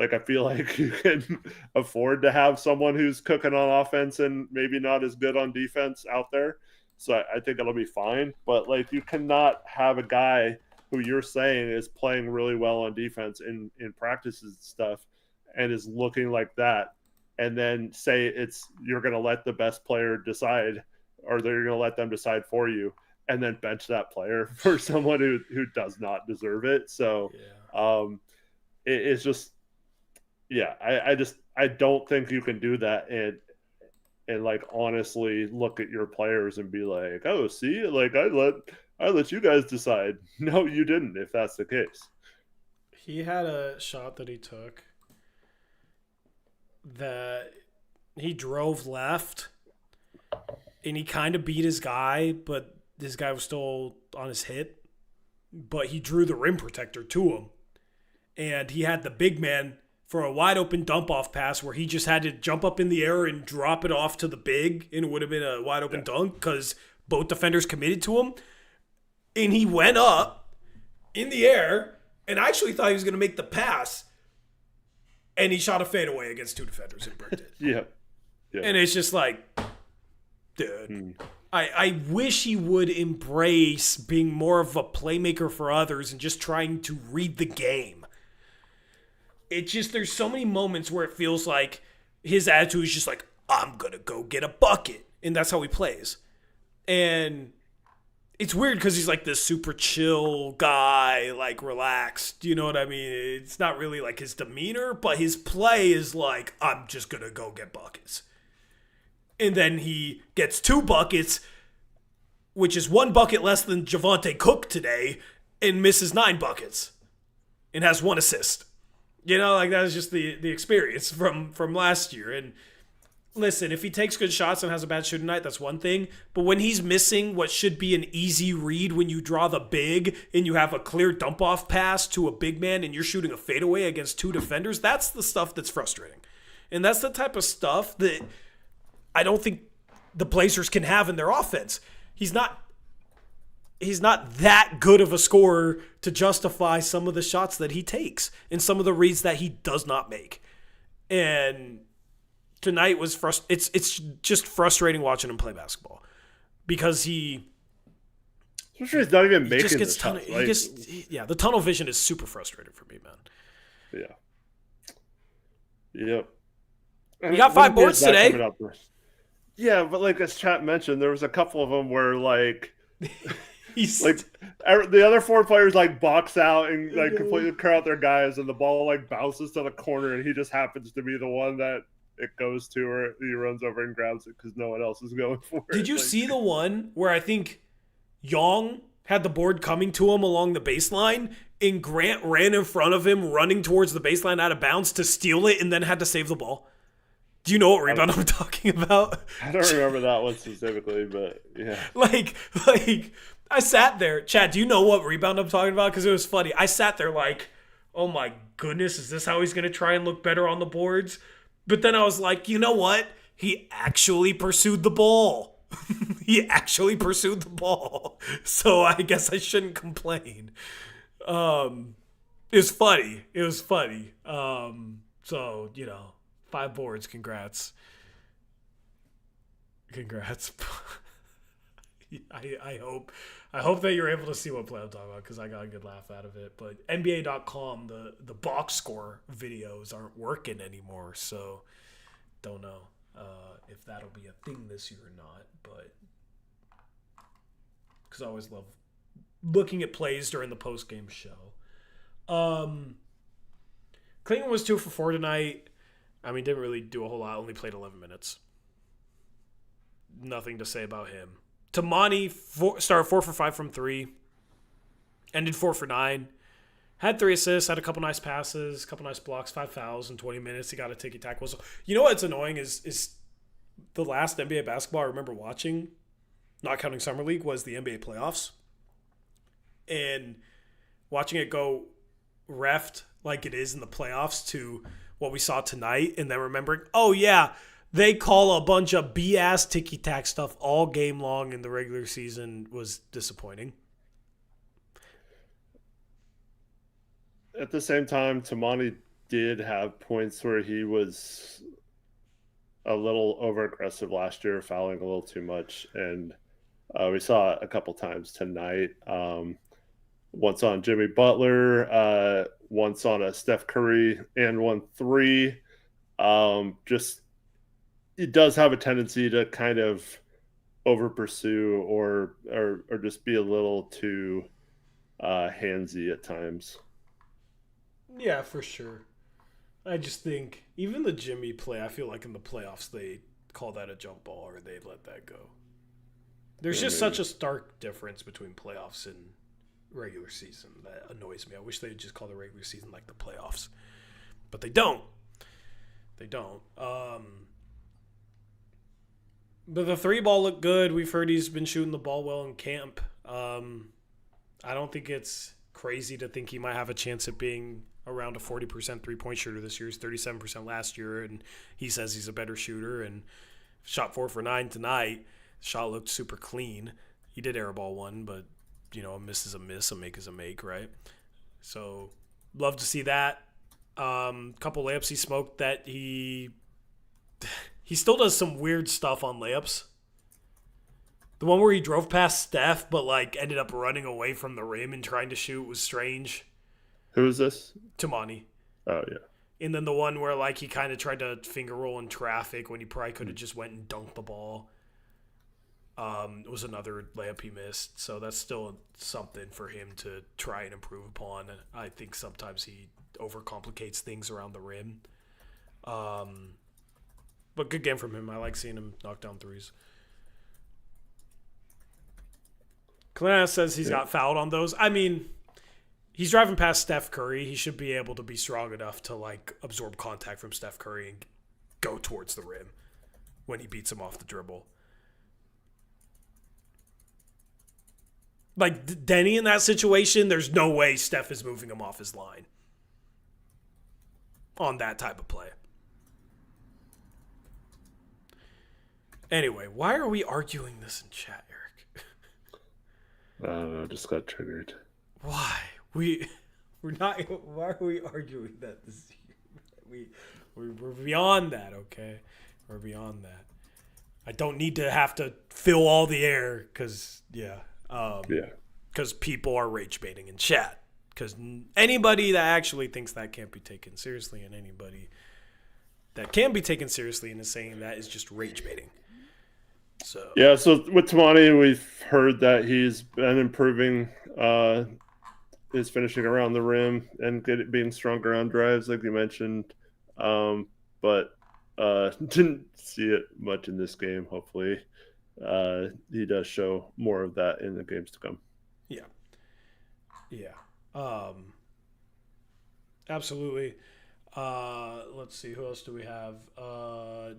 [SPEAKER 2] I feel like you can afford to have someone who's cooking on offense and maybe not as good on defense out there. So I think it'll be fine. But you cannot have a guy who you're saying is playing really well on defense in practices and stuff and is looking like that, and then say you're going to let the best player decide, or they're going to let them decide for you, and then bench that player for someone who does not deserve it. So it's just, I don't think you can do that and honestly look at your players and be like, oh, see, I let you guys decide. No, you didn't, if that's the case.
[SPEAKER 1] He had a shot that he took that he drove left, and he kind of beat his guy, but this guy was still on his hip. But he drew the rim protector to him. And he had the big man for a wide open dump off pass where he just had to jump up in the air and drop it off to the big, and it would have been a wide open dunk because both defenders committed to him. And he went up in the air, and I actually thought he was going to make the pass. And he shot a fadeaway against 2 defenders and bricked it.
[SPEAKER 2] Yeah.
[SPEAKER 1] And it's just like, dude. I wish he would embrace being more of a playmaker for others and just trying to read the game. It just, there's so many moments where it feels like his attitude is just like, I'm going to go get a bucket. And that's how he plays. And it's weird because he's like this super chill guy, like relaxed. You know what I mean? It's not really like his demeanor, but his play is like, I'm just going to go get buckets. And then he gets 2 buckets, which is 1 bucket less than Javonte Cook today, and misses 9 buckets and has 1 assist. You know, like that is just the experience from last year. And listen, if he takes good shots and has a bad shooting night, that's one thing. But when he's missing what should be an easy read when you draw the big and you have a clear dump-off pass to a big man and you're shooting a fadeaway against 2 defenders, that's the stuff that's frustrating. And that's the type of stuff that I don't think the Blazers can have in their offense. He's not that good of a scorer to justify some of the shots that he takes and some of the reads that he does not make. And tonight was it's just frustrating watching him play basketball because he's
[SPEAKER 2] not even making the shots.
[SPEAKER 1] The tunnel vision is super frustrating for me, man.
[SPEAKER 2] Yeah. Yep.
[SPEAKER 1] You got 5 boards today.
[SPEAKER 2] Yeah, but like as Chat mentioned, there was a couple of them where like
[SPEAKER 1] he's
[SPEAKER 2] the other 4 players like box out and like completely clear out their guys, and the ball like bounces to the corner, and he just happens to be the one that it goes to, or he runs over and grabs it because no one else is going for it.
[SPEAKER 1] Did you see the one where I think Yong had the board coming to him along the baseline, and Grant ran in front of him, running towards the baseline out of bounds to steal it, and then had to save the ball? Do you know what rebound I'm talking about?
[SPEAKER 2] I don't remember that one specifically, but yeah.
[SPEAKER 1] Like I sat there. Chad, do you know what rebound I'm talking about? Because it was funny. I sat there like, oh my goodness, is this how he's going to try and look better on the boards? But then I was like, you know what? He actually pursued the ball. He actually pursued the ball. So I guess I shouldn't complain. It was funny. So, 5 boards. Congrats. I hope that you're able to see what play I'm talking about because I got a good laugh out of it. But NBA.com, the box score videos aren't working anymore, so don't know if that'll be a thing this year or not. But because I always love looking at plays during the post-game show. Klingan was 2 for 4 tonight. I mean, didn't really do a whole lot. Only played 11 minutes. Nothing to say about him. Tamani started 4 for 5 from 3. Ended 4 for 9. Had 3 assists. Had a couple nice passes. A couple nice blocks. 5 fouls in 20 minutes. He got a ticky-tack whistle. You know what's annoying is the last NBA basketball I remember watching, not counting Summer League, was the NBA playoffs. And watching it go reffed like it is in the playoffs to what we saw tonight, and then remembering, oh yeah, they call a bunch of BS ticky-tack stuff all game long in the regular season was disappointing.
[SPEAKER 2] At the same time, Tamani did have points where he was a little over-aggressive last year, fouling a little too much, and we saw it a couple times tonight. Once on Jimmy Butler, once on a Steph Curry and 1-3. Just it does have a tendency to kind of over pursue or just be a little too handsy at times.
[SPEAKER 1] Yeah, for sure. I just think even the Jimmy play, I feel like in the playoffs they call that a jump ball or they let that go. There's just such a stark difference between playoffs and regular season that annoys me. I wish they'd just call the regular season like the playoffs, but they don't. But the three ball looked good. We've heard he's been shooting the ball well in camp. I don't think it's crazy to think he might have a chance at being around a 40% three-point shooter this year. He's 37% last year, and he says he's a better shooter, and shot 4 for 9 tonight. Shot looked super clean. He did airball one, but, a miss is a miss, a make is a make, right? So, love to see that. Couple layups he smoked that he still does some weird stuff on layups. The one where he drove past Steph, but ended up running away from the rim and trying to shoot was strange.
[SPEAKER 2] Who is this?
[SPEAKER 1] Tamani.
[SPEAKER 2] Oh, yeah.
[SPEAKER 1] And then the one where he kind of tried to finger roll in traffic when he probably could have just went and dunked the ball. It was another layup he missed. So that's still something for him to try and improve upon. I think sometimes he overcomplicates things around the rim. But good game from him. I like seeing him knock down threes. Kalina says he's got fouled on those. I mean, he's driving past Steph Curry. He should be able to be strong enough to absorb contact from Steph Curry and go towards the rim when he beats him off the dribble. Denny in that situation, there's no way Steph is moving him off his line on that type of play. Anyway, why are we arguing this in chat, Eric?
[SPEAKER 2] I don't know, just got triggered.
[SPEAKER 1] Why? We're not. Why are we arguing that this year? We're beyond that, okay? We're beyond that. I don't need to have to fill all the air because because people are rage baiting in chat. Because anybody that actually thinks that can't be taken seriously, and anybody that can be taken seriously and is saying that is just rage baiting. So
[SPEAKER 2] with Tamani, we've heard that he's been improving his finishing around the rim and being stronger on drives, like you mentioned. But didn't see it much in this game. Hopefully, he does show more of that in the games to come.
[SPEAKER 1] Yeah. Absolutely. Let's see. Who else do we have?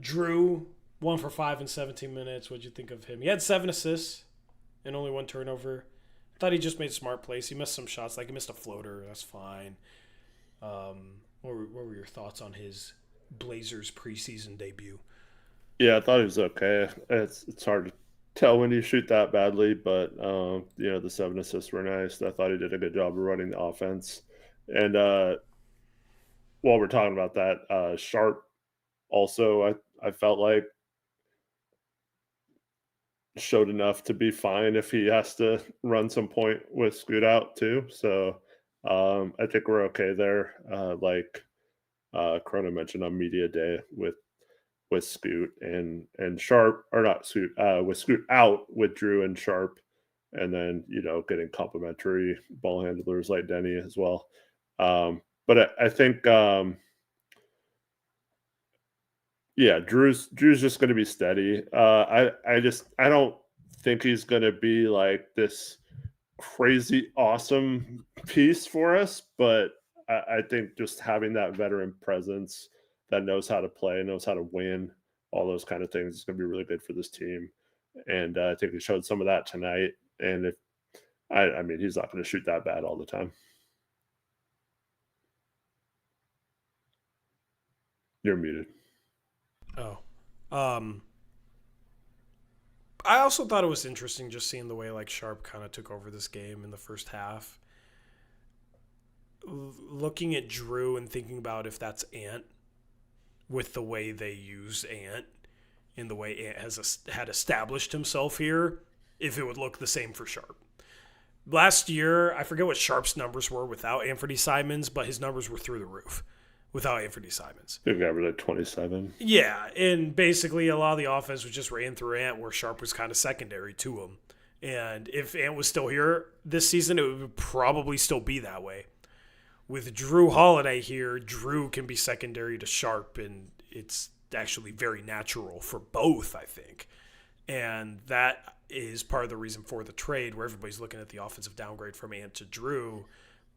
[SPEAKER 1] Drew, 1 for 5 in 17 minutes. What'd you think of him? He had 7 assists and only 1 turnover. I thought he just made smart plays. He missed some shots. He missed a floater. That's fine. What were your thoughts on his Blazers preseason debut?
[SPEAKER 2] Yeah, I thought he was okay. It's hard to tell when you shoot that badly, but the 7 assists were nice. I thought he did a good job of running the offense. And while we're talking about that, Sharp also I felt like showed enough to be fine if he has to run some point with Scoot out too. So I think we're okay there. Corona mentioned on media day with Scoot and Sharp, or not Scoot, with Scoot out with Drew and Sharp, and then getting complimentary ball handlers like Denny as well. But I think Drew's just going to be steady. I don't think he's going to be like this crazy awesome piece for us, but I think just having that veteran presence that knows how to play, knows how to win, all those kind of things is going to be really good for this team. And I think he showed some of that tonight. And he's not going to shoot that bad all the time. You're muted.
[SPEAKER 1] Oh. I also thought it was interesting just seeing the way Sharp kind of took over this game in the first half. Looking at Drew and thinking about if that's Ant with the way they use Ant and the way Ant had established himself here, if it would look the same for Sharp. Last year, I forget what Sharp's numbers were without Anthony Simons, but his numbers were through the roof without Anthony Simons.
[SPEAKER 2] They've got rid of 27.
[SPEAKER 1] Yeah, and basically a lot of the offense was just ran through Ant, where Sharp was kind of secondary to him. And if Ant was still here this season, it would probably still be that way. With Drew Holiday here, Drew can be secondary to Sharp, and it's actually very natural for both, I think. And that is part of the reason for the trade, where everybody's looking at the offensive downgrade from Ant to Drew.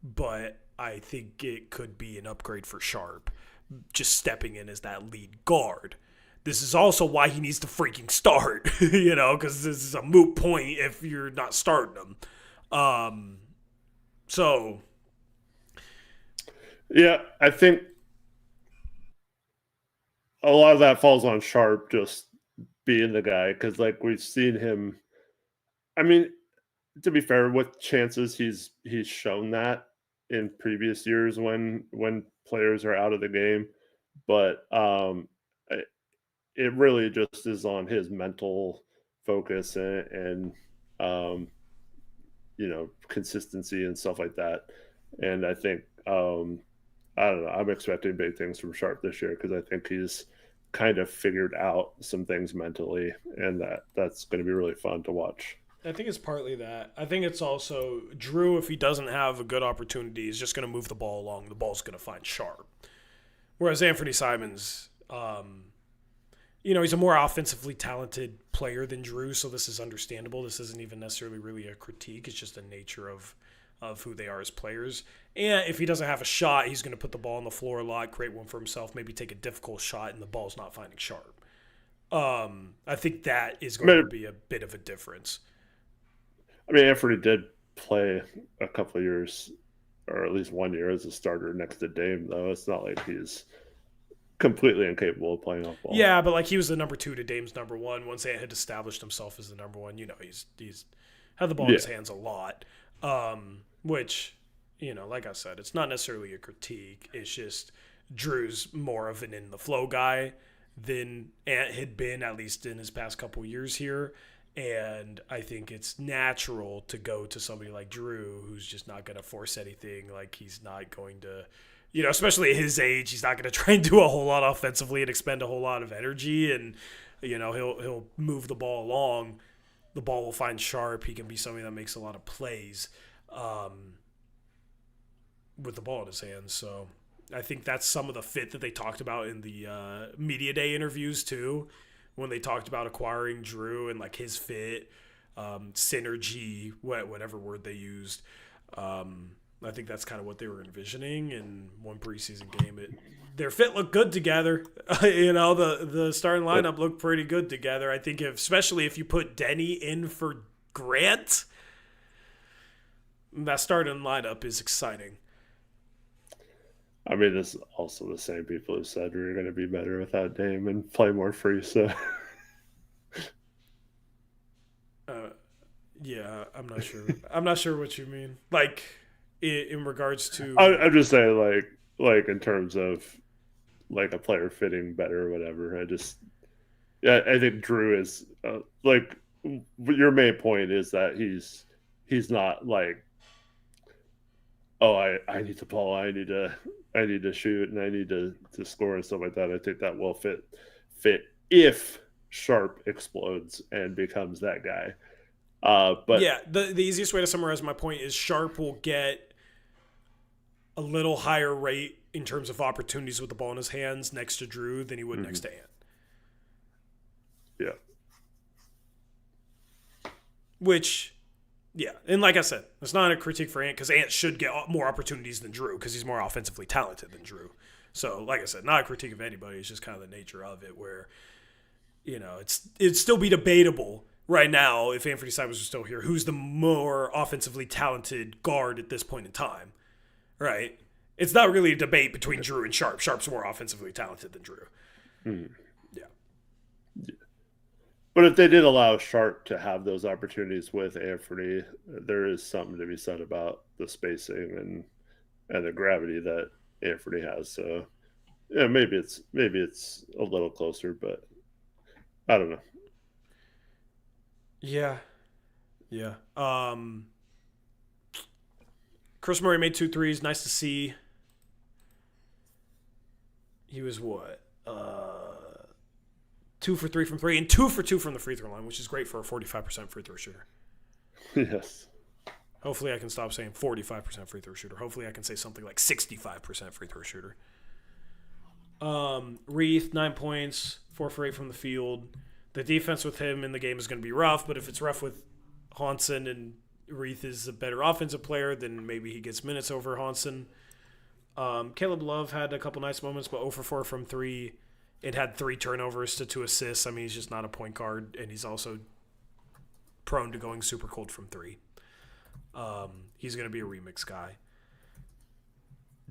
[SPEAKER 1] But I think it could be an upgrade for Sharp, just stepping in as that lead guard. this is also why he needs to freaking start, because this is a moot point if you're not starting him. So.
[SPEAKER 2] Yeah, I think a lot of that falls on Sharp just being the guy, because like we've seen him. I mean, to be fair, with chances, he's shown that in previous years when players are out of the game, but it really just is on his mental focus and consistency and stuff like that. And I think I don't know. I'm expecting big things from Sharp this year because I think he's kind of figured out some things mentally, and that's going to be really fun to watch.
[SPEAKER 1] I think it's partly that. I think it's also Drew, if he doesn't have a good opportunity, is just going to move the ball along. The ball's going to find Sharp. Whereas Anthony Simons, he's a more offensively talented player than Drew, so this is understandable. This isn't even necessarily really a critique. It's just the nature of who they are as players. And if he doesn't have a shot, he's going to put the ball on the floor a lot, create one for himself, maybe take a difficult shot, and the ball's not finding Sharp. I think that is going to be a bit of a difference.
[SPEAKER 2] I mean, Anthony did play a couple of years, or at least 1 year as a starter next to Dame, though. It's not like he's completely incapable of playing off ball.
[SPEAKER 1] Yeah, but like he was the number 2 to Dame's number 1. Once they had established himself as the number 1, he's had the ball in his hands a lot. Which, like I said, it's not necessarily a critique. It's just Drew's more of an in-the-flow guy than Ant had been, at least in his past couple years here. And I think it's natural to go to somebody like Drew, who's just not going to force anything. Like, he's not going to, especially at his age, he's not going to try and do a whole lot offensively and expend a whole lot of energy. And, he'll move the ball along. The ball will find Sharp. He can be somebody that makes a lot of plays with the ball in his hands. So I think that's some of the fit that they talked about in the media day interviews too, when they talked about acquiring Drew and like his fit, synergy, whatever word they used. I think that's kind of what they were envisioning in one preseason game. Their fit looked good together. The starting lineup looked pretty good together. I think especially if you put Denny in for Grant, that starting lineup is exciting.
[SPEAKER 2] I mean, it's also the same people who said we were going to be better without Dame and play more free. So,
[SPEAKER 1] yeah, I'm not sure. I'm not sure what you mean. Like, in regards to,
[SPEAKER 2] I'm just saying, like in terms of like a player fitting better or whatever. I think Drew is like your main point is that he's not like, oh, I need the ball, I need to shoot, and I need to score and stuff like that. I think that will fit if Sharp explodes and becomes that guy. But
[SPEAKER 1] yeah, the easiest way to summarize my point is Sharp will get a little higher rate in terms of opportunities with the ball in his hands next to Drew than he would next to Ant.
[SPEAKER 2] Yeah.
[SPEAKER 1] Which, yeah, and like I said, it's not a critique for Ant because Ant should get more opportunities than Drew because he's more offensively talented than Drew. So, like I said, not a critique of anybody. It's just kind of the nature of it where, it'd still be debatable right now if Anthony Simons was still here, who's the more offensively talented guard at this point in time, right? It's not really a debate between Drew and Sharp. Sharp's more offensively talented than Drew. Yeah.
[SPEAKER 2] But if they did allow Sharp to have those opportunities with Anthony, there is something to be said about the spacing and the gravity that Anthony has. So, yeah, maybe it's a little closer, but I don't know.
[SPEAKER 1] Yeah. Chris Murray made 2 threes. Nice to see. He was what? 2 for 3 from 3 and 2 for 2 from the free throw line, which is great for a 45% free throw shooter.
[SPEAKER 2] Yes.
[SPEAKER 1] Hopefully I can stop saying 45% free throw shooter. Hopefully I can say something like 65% free throw shooter. Reith, 9 points, 4 for 8 from the field. The defense with him in the game is going to be rough, but if it's rough with Hansen and Reith is a better offensive player, then maybe he gets minutes over Hansen. Caleb Love had a couple nice moments, but 0 for 4 from 3. It had 3 turnovers to 2 assists. I mean, he's just not a point guard, and he's also prone to going super cold from 3. He's going to be a remix guy.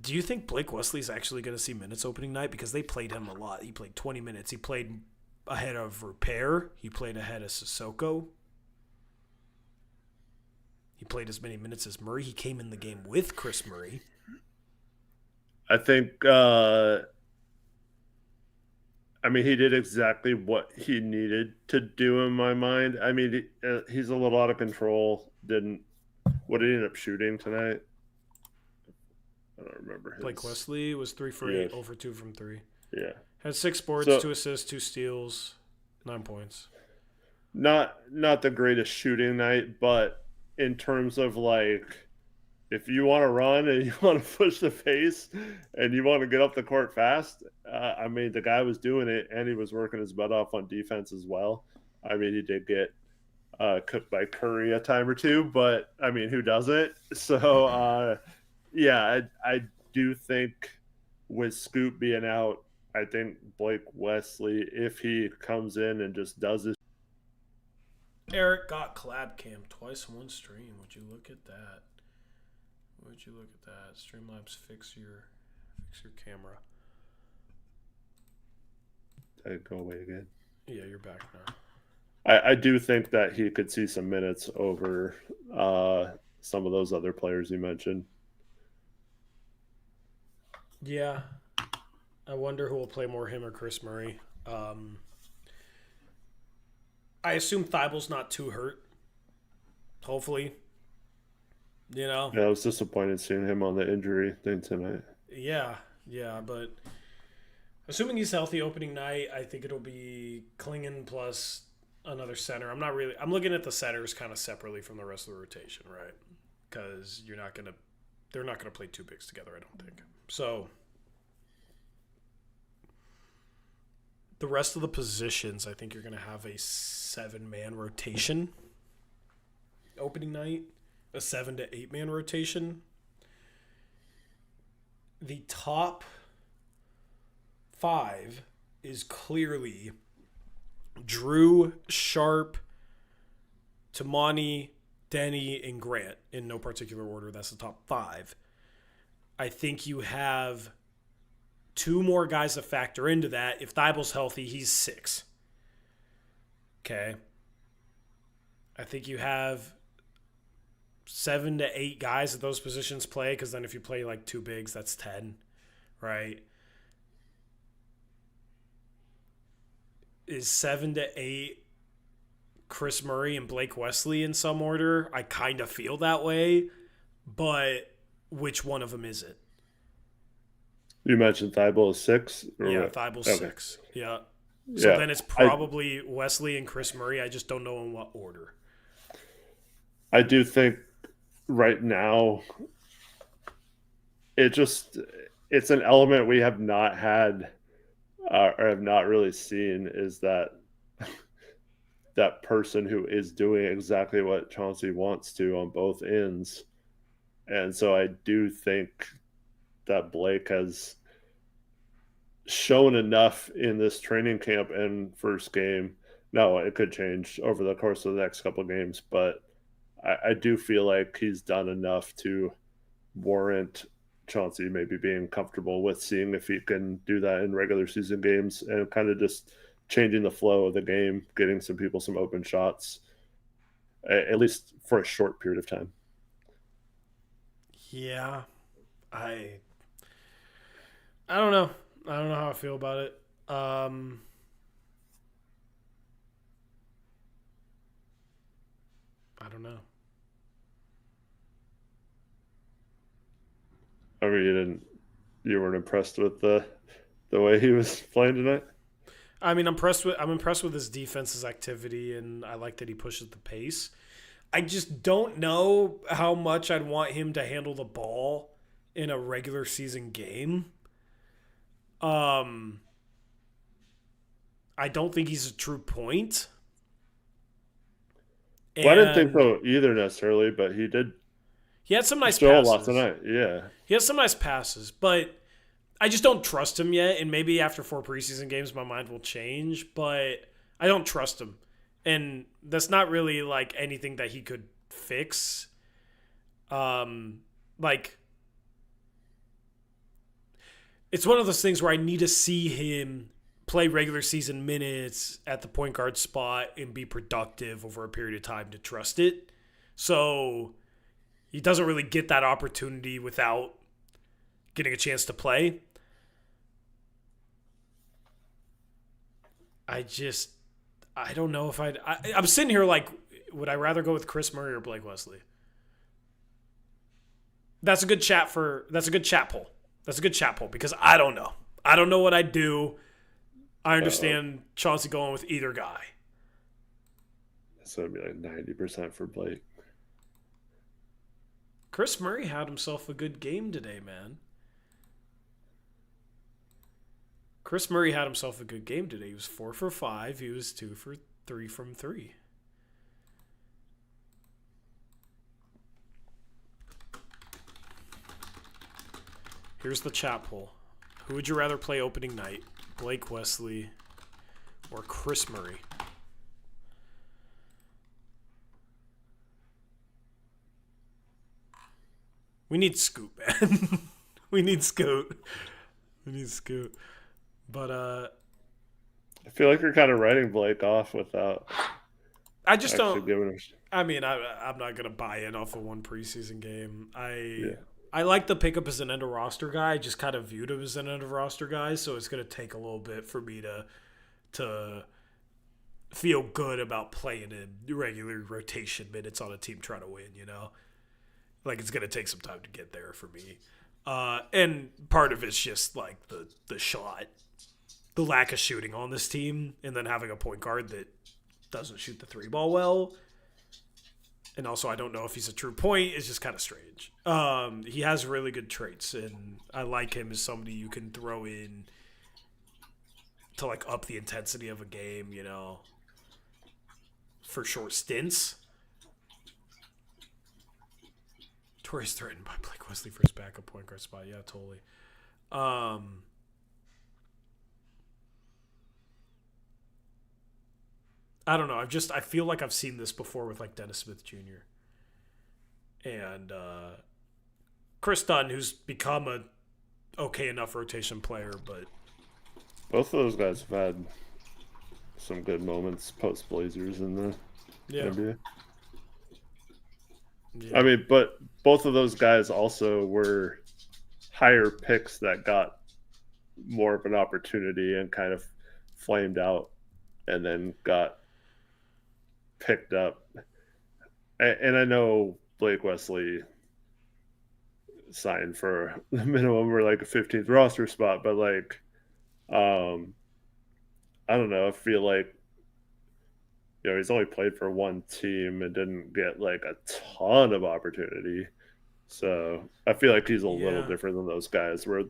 [SPEAKER 1] Do you think Blake Wesley's actually going to see minutes opening night? Because they played him a lot. He played 20 minutes. He played ahead of Repair. He played ahead of Sissoko. He played as many minutes as Murray. He came in the game with Chris Murray.
[SPEAKER 2] I think, he did exactly what he needed to do in my mind. I mean, he's a little out of control. What did he end up shooting tonight? I don't remember.
[SPEAKER 1] Blake Wesley was 3 for 8, 0 for 2 from 3.
[SPEAKER 2] Yeah.
[SPEAKER 1] Had 6 boards, 2 assists, 2 steals, 9 points.
[SPEAKER 2] Not the greatest shooting night, but in terms of if you want to run and you want to push the pace and you want to get up the court fast, the guy was doing it, and he was working his butt off on defense as well. I mean, he did get cooked by Curry a time or two, but who doesn't? So I do think with Scoot being out, I think Blake Wesley, if he comes in and just does his.
[SPEAKER 1] Eric got collab cam twice in one stream. Would you look at that? Streamlabs, fix your camera.
[SPEAKER 2] Did it go away again?
[SPEAKER 1] Yeah, you're back now.
[SPEAKER 2] I do think that he could see some minutes over some of those other players you mentioned.
[SPEAKER 1] Yeah. I wonder who will play more, him or Chris Murray. I assume Thibel's not too hurt. Hopefully.
[SPEAKER 2] Yeah, I was disappointed seeing him on the injury thing tonight.
[SPEAKER 1] Yeah, but assuming he's healthy opening night, I think it'll be Klingan plus another center. I'm looking at the centers kind of separately from the rest of the rotation, right? Because they're not gonna play 2 bigs together, I don't think. So the rest of the positions, I think you're gonna have a 7-man rotation opening night. A 7 to 8-man rotation. The top 5 is clearly Drew, Sharp, Tamani, Denny, and Grant in no particular order. That's the top 5. I think you have 2 more guys to factor into that. If Thibel's healthy, he's 6. Okay. I think you have 7 to 8 guys at those positions play, because then if you play 2 bigs, that's 10, right? Is 7 to 8 Chris Murray and Blake Wesley in some order? I kind of feel that way, but which one of them is it?
[SPEAKER 2] You mentioned Thibault is 6?
[SPEAKER 1] Yeah, Thibault's 6. Yeah. So then it's probably Wesley and Chris Murray. I just don't know in what order.
[SPEAKER 2] I do think right now it's an element we have not had or have not really seen, is that person who is doing exactly what Chauncey wants to on both ends. And so I do think that Blake has shown enough in this training camp and first game. No, it could change over the course of the next couple of games, but I do feel like he's done enough to warrant Chauncey maybe being comfortable with seeing if he can do that in regular season games, and kind of just changing the flow of the game, getting some people some open shots, at least for a short period of time.
[SPEAKER 1] Yeah, I don't know. I don't know how I feel about it. I don't know.
[SPEAKER 2] I mean, you weren't impressed with the way he was playing tonight?
[SPEAKER 1] I mean, I'm impressed with his defense's activity, and I like that he pushes the pace. I just don't know how much I'd want him to handle the ball in a regular season game. I don't think he's a true point.
[SPEAKER 2] Well, I didn't think so either necessarily, but he did.
[SPEAKER 1] He had some nice
[SPEAKER 2] passes.
[SPEAKER 1] passes.
[SPEAKER 2] Lots tonight, yeah.
[SPEAKER 1] He has some nice passes, but I just don't trust him yet, and maybe after 4 preseason games my mind will change, but I don't trust him. And that's not really like anything that he could fix. Like it's one of those things where I need to see him play regular season minutes at the point guard spot and be productive over a period of time to trust it. So he doesn't really get that opportunity without getting a chance to play. I don't know if I'm sitting here like, would I rather go with Chris Murray or Blake Wesley? That's a good chat poll. That's a good chat poll because I don't know. I don't know what I'd do. I understand Chauncey going with either guy.
[SPEAKER 2] So it'd be like 90% for Blake.
[SPEAKER 1] Chris Murray had himself a good game today, man. Chris Murray had himself a good game today. He was 4 for 5. He was 2 for 3 from 3. Here's the chat poll. Who would you rather play opening night? Blake Wesley or Chris Murray? We need Scoot, man. We need Scoot. But
[SPEAKER 2] I feel like you're kind of writing Blake off without.
[SPEAKER 1] I just don't.
[SPEAKER 2] Giving him...
[SPEAKER 1] I mean, I'm not gonna buy in off of one preseason game. I like the pickup as an end of roster guy. I just kind of viewed him as an end of roster guy, so it's gonna take a little bit for me to feel good about playing in regular rotation minutes on a team trying to win. You know, like it's gonna take some time to get there for me. And part of it's just like the shot, the lack of shooting on this team, and then having a point guard that doesn't shoot the 3 ball well. And also, I don't know if he's a true point. It's just kind of strange. He has really good traits, and I like him as somebody you can throw in to like up the intensity of a game, you know, for short stints. Torrey's threatened by Blake Wesley for his backup point guard spot. Yeah, totally. I don't know. I feel like I've seen this before with like Dennis Smith Jr. and Chris Dunn, who's become a okay enough rotation player, but
[SPEAKER 2] both of those guys have had some good moments post Blazers in the NBA. Yeah. I mean, but both of those guys also were higher picks that got more of an opportunity and kind of flamed out and then got picked up. And I know Blake Wesley signed for the minimum or like a 15th roster spot, but like, I don't know. I feel like, you know, he's only played for one team and didn't get like a ton of opportunity. So I feel like he's a little different than those guys where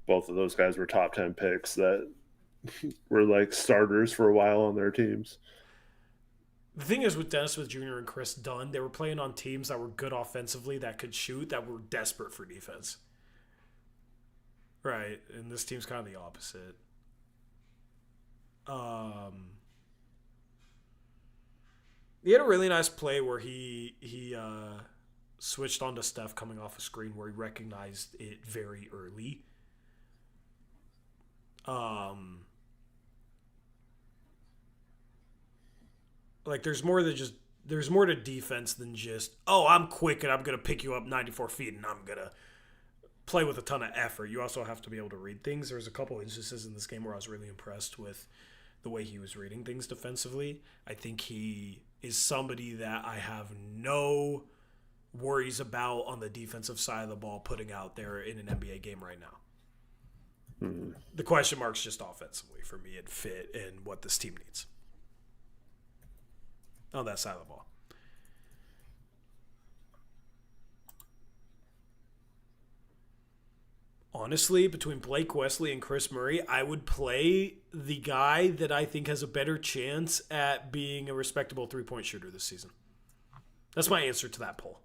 [SPEAKER 2] both of those guys were top 10 picks that were like starters for a while on their teams.
[SPEAKER 1] The thing is with Dennis Smith Jr. and Chris Dunn, they were playing on teams that were good offensively, that could shoot, that were desperate for defense. Right. And this team's kind of the opposite. He had a really nice play where he switched onto Steph coming off a screen where he recognized it very early. Like there's more to defense than just, oh, I'm quick and I'm gonna pick you up 94 feet and I'm gonna play with a ton of effort. You also have to be able to read things. There was a couple instances in this game where I was really impressed with the way he was reading things defensively. I think he is somebody that I have no worries about on the defensive side of the ball putting out there in an NBA game right now. Mm-hmm. The question mark's just offensively for me and fit and what this team needs on that side of the ball. Honestly, between Blake Wesley and Chris Murray, I would play the guy that I think has a better chance at being a respectable three-point shooter this season. That's my answer to that poll.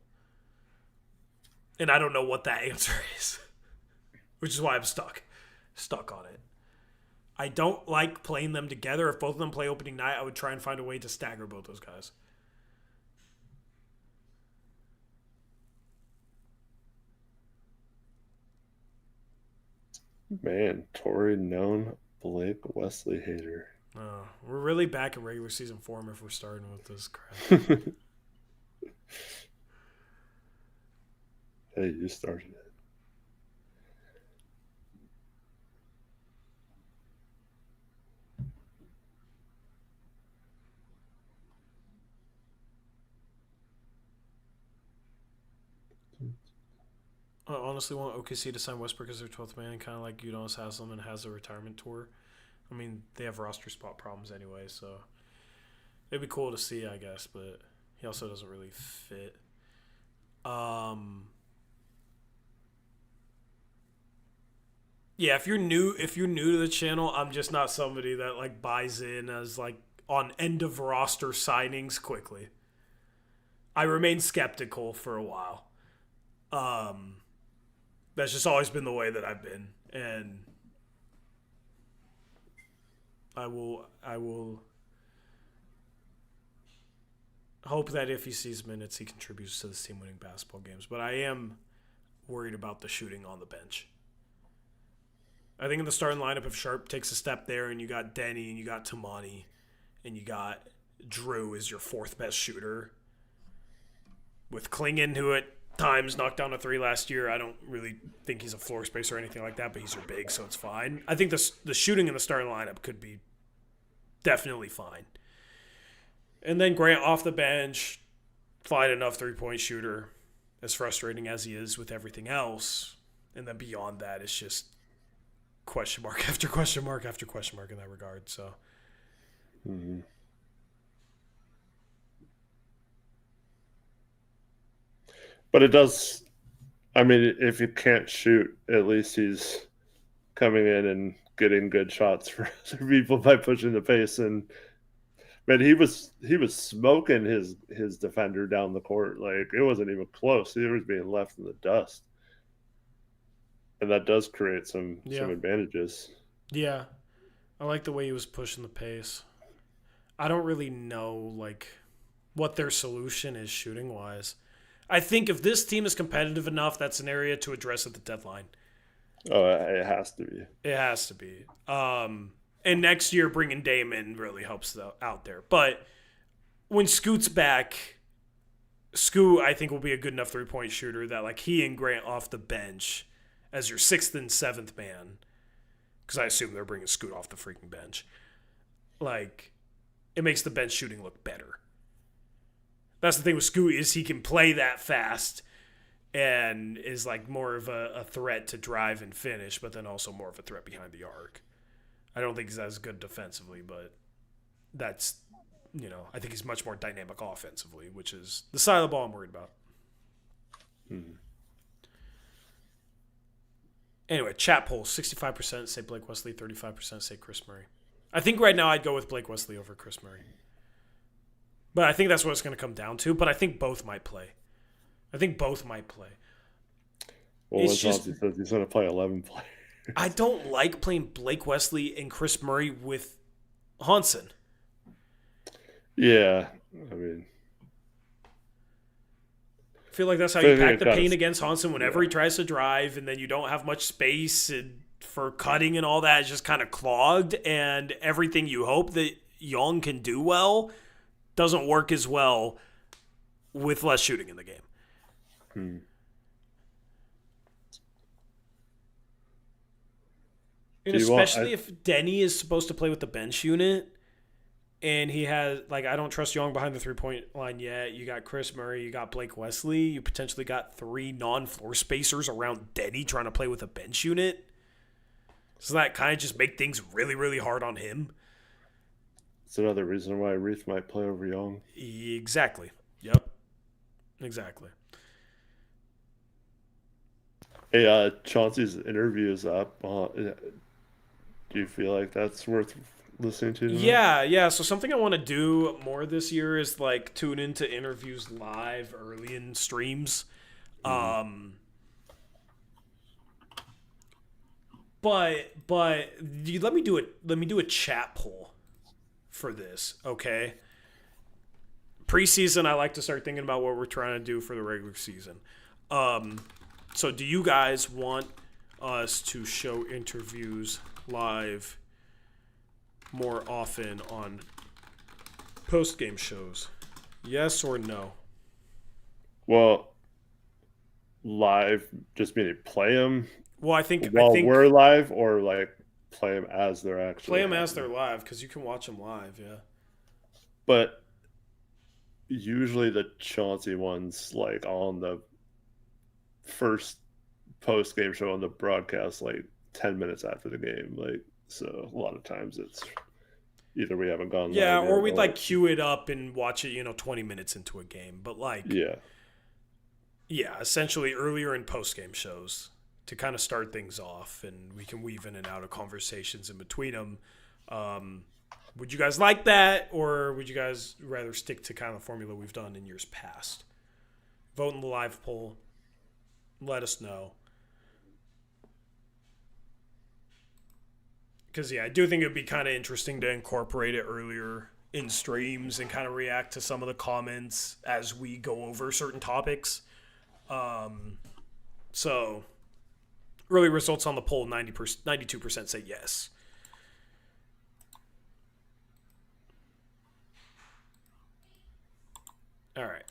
[SPEAKER 1] And I don't know what that answer is. which is why I'm stuck on it. I don't like playing them together. If both of them play opening night, I would try and find a way to stagger both those guys.
[SPEAKER 2] Man, Tory known Blake Wesley hater.
[SPEAKER 1] Oh, we're really back in regular season form if we're starting with this crap.
[SPEAKER 2] Hey, you started it.
[SPEAKER 1] I honestly want OKC to sign Westbrook as their 12th man, kind of like Udonis Haslam has a retirement tour. I mean, they have roster spot problems anyway, so it'd be cool to see, I guess, but he also doesn't really fit. Yeah, if you're new to the channel, I'm just not somebody that like buys in as like on end of roster signings quickly. I remain skeptical for a while. That's just always been the way that I've been, and I will hope that if he sees minutes, he contributes to this team winning basketball games. But I am worried about the shooting on the bench. I think in the starting lineup, if Sharp takes a step there, and you got Denny, and you got Tamani, and you got Drew as your fourth best shooter, with Klingan, who at times knocked down a 3 last year. I don't really think he's a floor spacer or anything like that, but he's your big, so it's fine. I think the shooting in the starting lineup could be definitely fine. And then Grant off the bench, fine enough 3-point shooter, as frustrating as he is with everything else. And then beyond that, it's just question mark after question mark after question mark in that regard. So.
[SPEAKER 2] Mm-hmm. But it does, I mean, if you can't shoot, at least he's coming in and getting good shots for other people by pushing the pace. And man, he was smoking his defender down the court. Like, it wasn't even close. He was being left in the dust. And that does create some advantages.
[SPEAKER 1] Yeah. I like the way he was pushing the pace. I don't really know like what their solution is shooting wise. I think if this team is competitive enough, that's an area to address at the deadline.
[SPEAKER 2] Oh, it has to be.
[SPEAKER 1] It has to be. And next year, bringing Dame in really helps out there. But when Scoot's back, Scoot, I think, will be a good enough 3-point shooter that like he and Grant off the bench as your 6th and 7th man, because I assume they're bringing Scoot off the freaking bench, like it makes the bench shooting look better. That's the thing with Scoot is he can play that fast and is like more of a threat to drive and finish, but then also more of a threat behind the arc. I don't think he's as good defensively, but that's, I think he's much more dynamic offensively, which is the side of the ball I'm worried about.
[SPEAKER 2] Mm-hmm.
[SPEAKER 1] Anyway, chat poll, 65% say Blake Wesley, 35% say Chris Murray. I think right now I'd go with Blake Wesley over Chris Murray. But I think that's what it's going to come down to. But I think both might play.
[SPEAKER 2] Well, when Chauncey says he's going to play 11 players.
[SPEAKER 1] I don't like playing Blake Wesley and Chris Murray with Hansen.
[SPEAKER 2] Yeah, I mean,
[SPEAKER 1] I feel like that's how you pack the paint against Hansen whenever he tries to drive, and then you don't have much space for cutting and all that. It's just kind of clogged, and everything you hope that Yong can do well doesn't work as well with less shooting in the game. And especially if Denny is supposed to play with the bench unit and he has, like, I don't trust Yong behind the 3-point line yet. You got Chris Murray, you got Blake Wesley, you potentially got 3 non-floor spacers around Denny trying to play with a bench unit. Doesn't that kind of just make things really, really hard on him?
[SPEAKER 2] It's another reason why Reith might play over Yong.
[SPEAKER 1] Exactly. Yep. Exactly.
[SPEAKER 2] Hey, Chauncey's interview is up. Do you feel like that's worth listening to tonight?
[SPEAKER 1] Yeah. So something I want to do more this year is like tune into interviews live early in streams. But let me do a chat poll for this, okay? Preseason, I like to start thinking about what we're trying to do for the regular season. So do you guys want us to show interviews live more often on post-game shows? Yes or no?
[SPEAKER 2] Well, live just meaning play them
[SPEAKER 1] Well, I think
[SPEAKER 2] we're live, or like play them as they're actually
[SPEAKER 1] play them
[SPEAKER 2] happening.
[SPEAKER 1] as they're live, because you can watch them live, yeah.
[SPEAKER 2] But usually the Chauncey ones, like on the first post-game show on the broadcast, like 10 minutes after the game. Like, so a lot of times it's either we haven't gone
[SPEAKER 1] Yeah,
[SPEAKER 2] live
[SPEAKER 1] or
[SPEAKER 2] yet,
[SPEAKER 1] we'd like queue it up and watch it, 20 minutes into a game. But like, yeah, essentially earlier in post-game shows to kind of start things off, and we can weave in and out of conversations in between them. Would you guys like that, or would you guys rather stick to kind of the formula we've done in years past? Vote in the live poll. Let us know. Because, yeah, I do think it would be kind of interesting to incorporate it earlier in streams and kind of react to some of the comments as we go over certain topics. So, early results on the poll, 92% say yes. All right.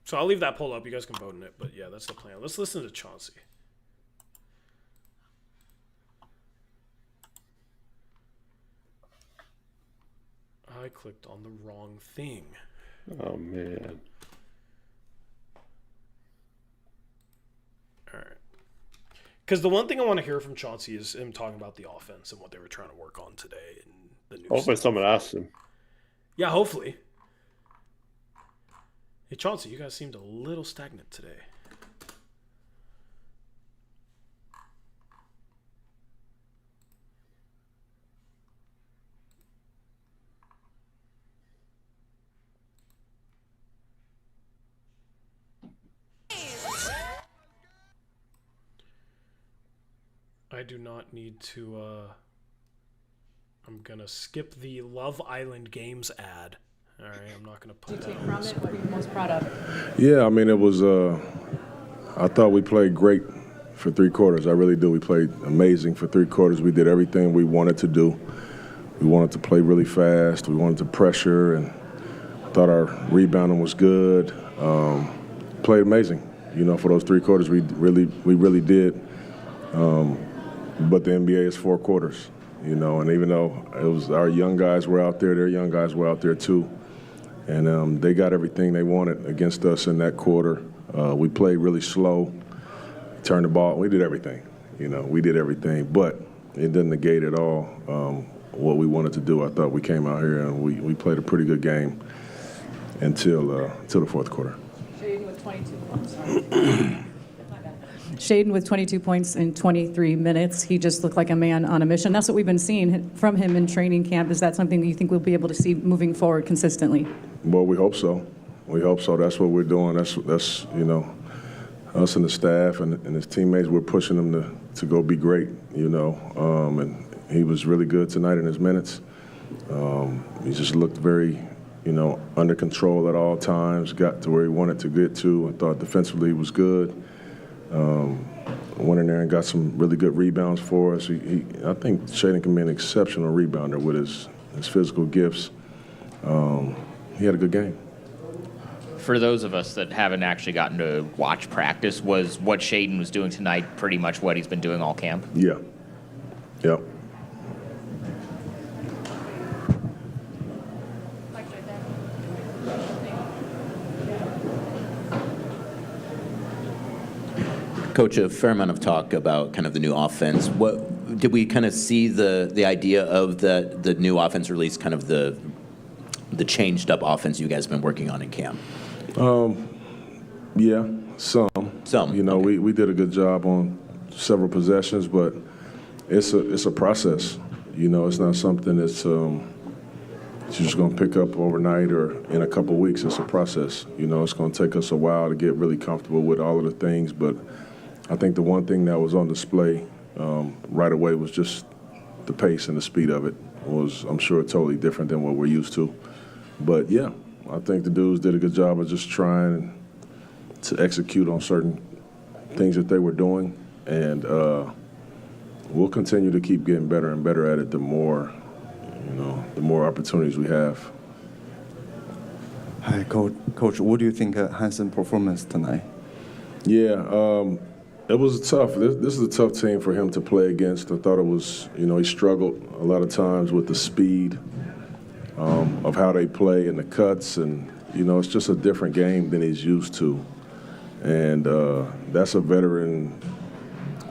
[SPEAKER 1] So I'll leave that poll up. You guys can vote in it. But, yeah, that's the plan. Let's listen to Chauncey. I clicked on the wrong thing.
[SPEAKER 2] Oh, man.
[SPEAKER 1] All right. Because the one thing I want to hear from Chauncey is him talking about the offense and what they were trying to work on today. And the new
[SPEAKER 2] Hopefully
[SPEAKER 1] stuff.
[SPEAKER 2] someone asks him.
[SPEAKER 1] Yeah, hopefully. Hey, Chauncey, you guys seemed a little stagnant today. I do not need to, I'm going to skip the Love Island Games ad. All right, I'm not going to put that on the screen.
[SPEAKER 3] What are you most proud of?
[SPEAKER 4] Yeah, I mean, it was, I thought we played great for 3 quarters. I really do. We played amazing for 3 quarters. We did everything we wanted to do. We wanted to play really fast. We wanted to pressure, and I thought our rebounding was good. Played amazing. For those 3 quarters, we really did. But the NBA is 4 quarters, and even though it was our young guys were out there, their young guys were out there too. And they got everything they wanted against us in that quarter. We played really slow, turned the ball. We did everything, we did everything. But it didn't negate at all what we wanted to do. I thought we came out here and we played a pretty good game until the 4th quarter.
[SPEAKER 3] Shaden with 22 points. Shaden with 22 points in 23 minutes. He just looked like a man on a mission. That's what we've been seeing from him in training camp. Is that something that you think we'll be able to see moving forward consistently?
[SPEAKER 4] Well, we hope so. We hope so. That's what we're doing. That's us and the staff and his teammates, we're pushing him to go be great, and he was really good tonight in his minutes. He just looked very, under control at all times, got to where he wanted to get to. I thought defensively he was good. Went in there and got some really good rebounds for us. I think Shaden can be an exceptional rebounder with his physical gifts. He had a good game.
[SPEAKER 5] For those of us that haven't actually gotten to watch practice, was what Shaden was doing tonight pretty much what he's been doing all camp?
[SPEAKER 4] Yeah. Yep.
[SPEAKER 6] Coach, a fair amount of talk about kind of the new offense. What did we kind of see the idea of the new offense, or at least kind of the changed up offense you guys have been working on in camp?
[SPEAKER 4] Yeah, some.
[SPEAKER 6] Okay.
[SPEAKER 4] We did a good job on several possessions, but it's a process. It's not something that's you're just going to pick up overnight or in a couple of weeks. It's a process. It's going to take us a while to get really comfortable with all of the things, but I think the one thing that was on display right away was just the pace and the speed of it was, I'm sure, totally different than what we're used to. But, yeah, I think the dudes did a good job of just trying to execute on certain things that they were doing. And we'll continue to keep getting better and better at it the more opportunities we have.
[SPEAKER 7] Hi, Coach. What do you think of Hansen's performance tonight?
[SPEAKER 4] Yeah, it was tough. This is a tough team for him to play against. I thought it was, he struggled a lot of times with the speed of how they play and the cuts. And, it's just a different game than he's used to. And that's a veteran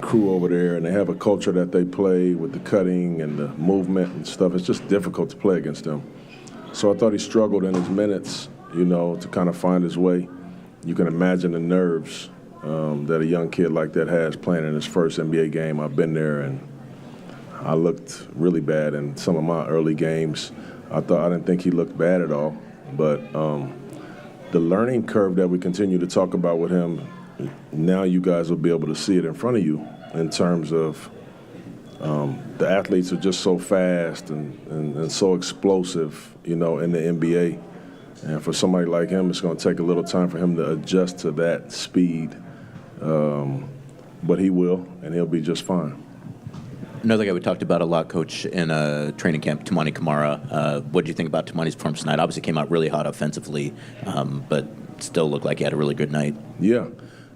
[SPEAKER 4] crew over there, and they have a culture that they play with the cutting and the movement and stuff. It's just difficult to play against them. So I thought he struggled in his minutes, to kind of find his way. You can imagine the nerves that a young kid like that has playing in his first NBA game. I've been there, and I looked really bad in some of my early games. I didn't think he looked bad at all, but the learning curve that we continue to talk about with him, now you guys will be able to see it in front of you in terms of the athletes are just so fast and so explosive, in the NBA. And for somebody like him, it's going to take a little time for him to adjust to that speed. But he will, and he'll be just fine.
[SPEAKER 6] Another guy we talked about a lot, Coach, in training camp, Toumani Camara. What did you think about Toumani's performance tonight? Obviously came out really hot offensively, but still looked like he had a really good night.
[SPEAKER 4] Yeah,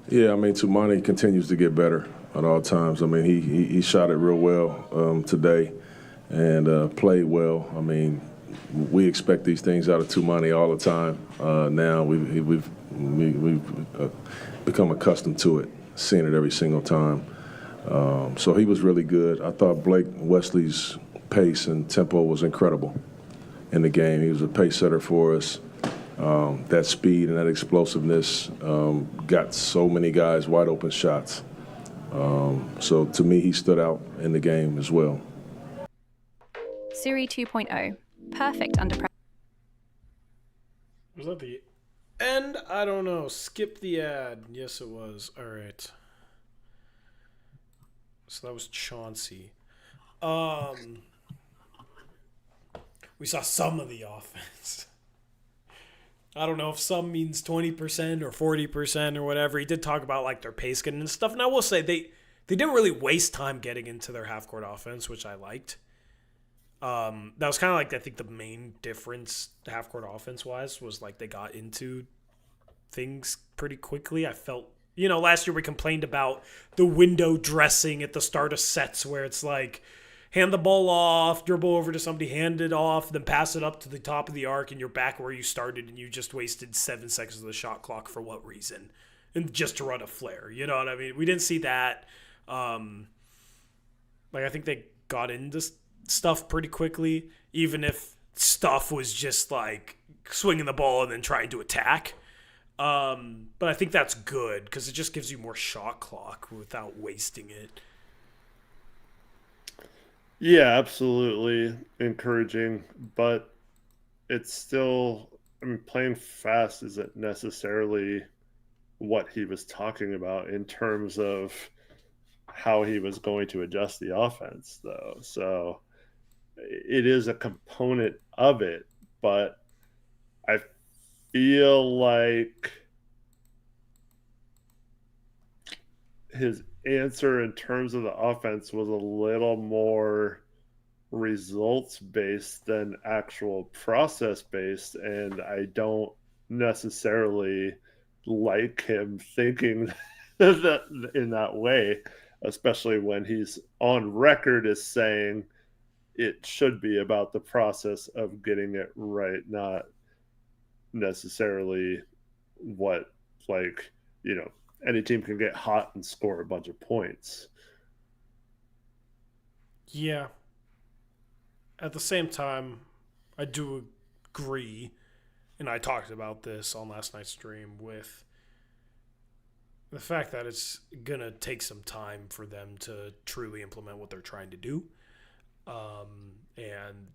[SPEAKER 4] Toumani continues to get better at all times. He shot it real well today and played well. We expect these things out of Toumani all the time. Now we've become accustomed to it, seeing it every single time. So he was really good. I thought Wesley's pace and tempo was incredible in the game. He was a pace setter for us. That speed and that explosiveness got so many guys wide open shots. So to me, he stood out in the game as well.
[SPEAKER 8] Siri 2.0. Perfect under pressure.
[SPEAKER 1] Was that the end? I don't know. Skip the ad. Yes, it was. All right. So that was Chauncey. We saw some of the offense. I don't know if some means 20% or 40% or whatever. He did talk about their pace getting and stuff. And I will say they didn't really waste time getting into their half-court offense, which I liked. That was kind of I think the main difference half-court offense-wise was they got into things pretty quickly. I felt, last year we complained about the window dressing at the start of sets where it's hand the ball off, dribble over to somebody, hand it off, then pass it up to the top of the arc, and you're back where you started, and you just wasted 7 seconds of the shot clock for what reason? And just to run a flare, you know what I mean? We didn't see that. I think they got into stuff pretty quickly, even if stuff was just swinging the ball and then trying to attack. But I think that's good because it just gives you more shot clock without wasting it.
[SPEAKER 2] Yeah, absolutely encouraging, but it's still, playing fast isn't necessarily what he was talking about in terms of how he was going to adjust the offense, though. So it is a component of it, but I feel like his answer in terms of the offense was a little more results based than actual process based, and I don't necessarily like him thinking that in that way, especially when he's on record as saying it should be about the process of getting it right, not necessarily what any team can get hot and score a bunch of points.
[SPEAKER 1] Yeah. At the same time, I do agree, and I talked about this on last night's stream, with the fact that it's going to take some time for them to truly implement what they're trying to do. And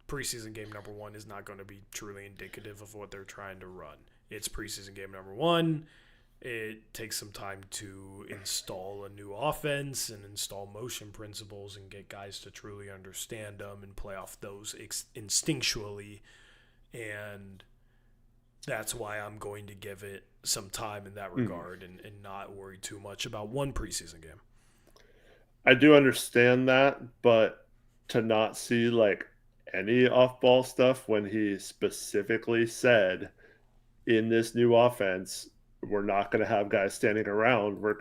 [SPEAKER 1] preseason game number 1 is not going to be truly indicative of what they're trying to run. It's preseason game number 1. it takes some time to install a new offense and install motion principles and get guys to truly understand them and play off those instinctually. And that's why I'm going to give it some time in that regard and not worry too much about one preseason game.
[SPEAKER 2] I do understand that, but to not see like any off-ball stuff when he specifically said in this new offense, we're not going to have guys standing around. They're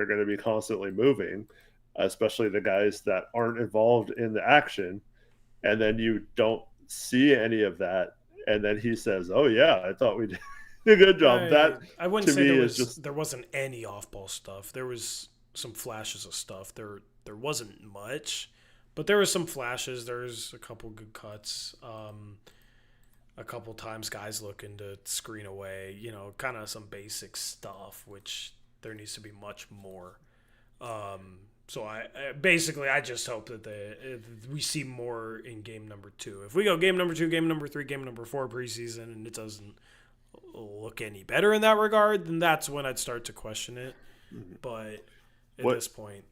[SPEAKER 2] going to be constantly moving, especially the guys that aren't involved in the action. And then you don't see any of that. And then he says, "Oh yeah, I thought we did a good job."
[SPEAKER 1] I wouldn't say there wasn't any off-ball stuff. There was some flashes of stuff. There wasn't much, but there was some flashes. There's a couple good cuts. A couple times guys looking to screen away, kind of some basic stuff, which there needs to be much more. So I just hope that we see more in game number 2. If we go game number 2, game number 3, game number 4 preseason, and it doesn't look any better in that regard, then that's when I'd start to question it. But at this point,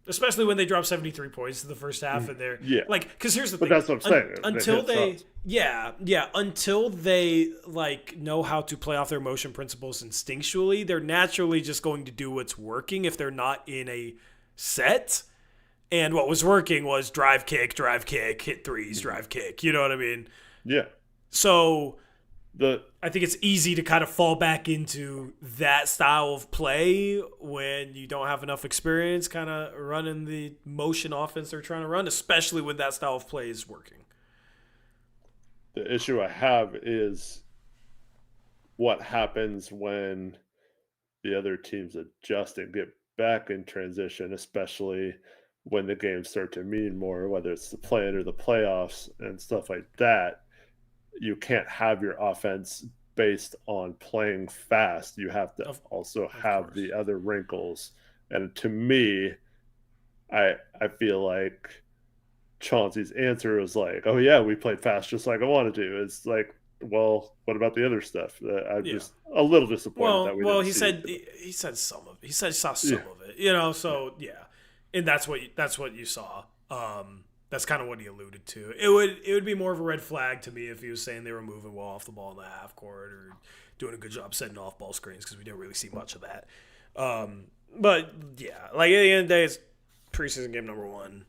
[SPEAKER 1] especially when they drop 73 points in the first half, and they're because here's the thing.
[SPEAKER 2] But that's what I'm saying.
[SPEAKER 1] Until they like know how to play off their motion principles instinctually, they're naturally just going to do what's working if they're not in a set. And what was working was drive, kick, hit threes, drive, kick. You know what I mean?
[SPEAKER 2] Yeah.
[SPEAKER 1] So I think it's easy to kind of fall back into that style of play when you don't have enough experience kind of running the motion offense they're trying to run, especially when that style of play is working.
[SPEAKER 2] The issue I have is what happens when the other teams adjust and get back in transition, especially when the games start to mean more, whether it's the play-in or the playoffs and stuff like that. You can't have your offense based on playing fast. You have to also have the other wrinkles. And to me, I feel like Chauncey's answer was like, "Oh yeah, we played fast just like I wanted to." It's like, well, what about the other stuff? I'm just a little disappointed that we didn't
[SPEAKER 1] he
[SPEAKER 2] see
[SPEAKER 1] said
[SPEAKER 2] it.
[SPEAKER 1] he said some of it. He said he saw some of it. So and that's what you saw. That's kind of what he alluded to. It would be more of a red flag to me if he was saying they were moving well off the ball in the half court or doing a good job setting off ball screens, because we didn't really see much of that. But yeah, like at the end of the day, it's preseason game number 1.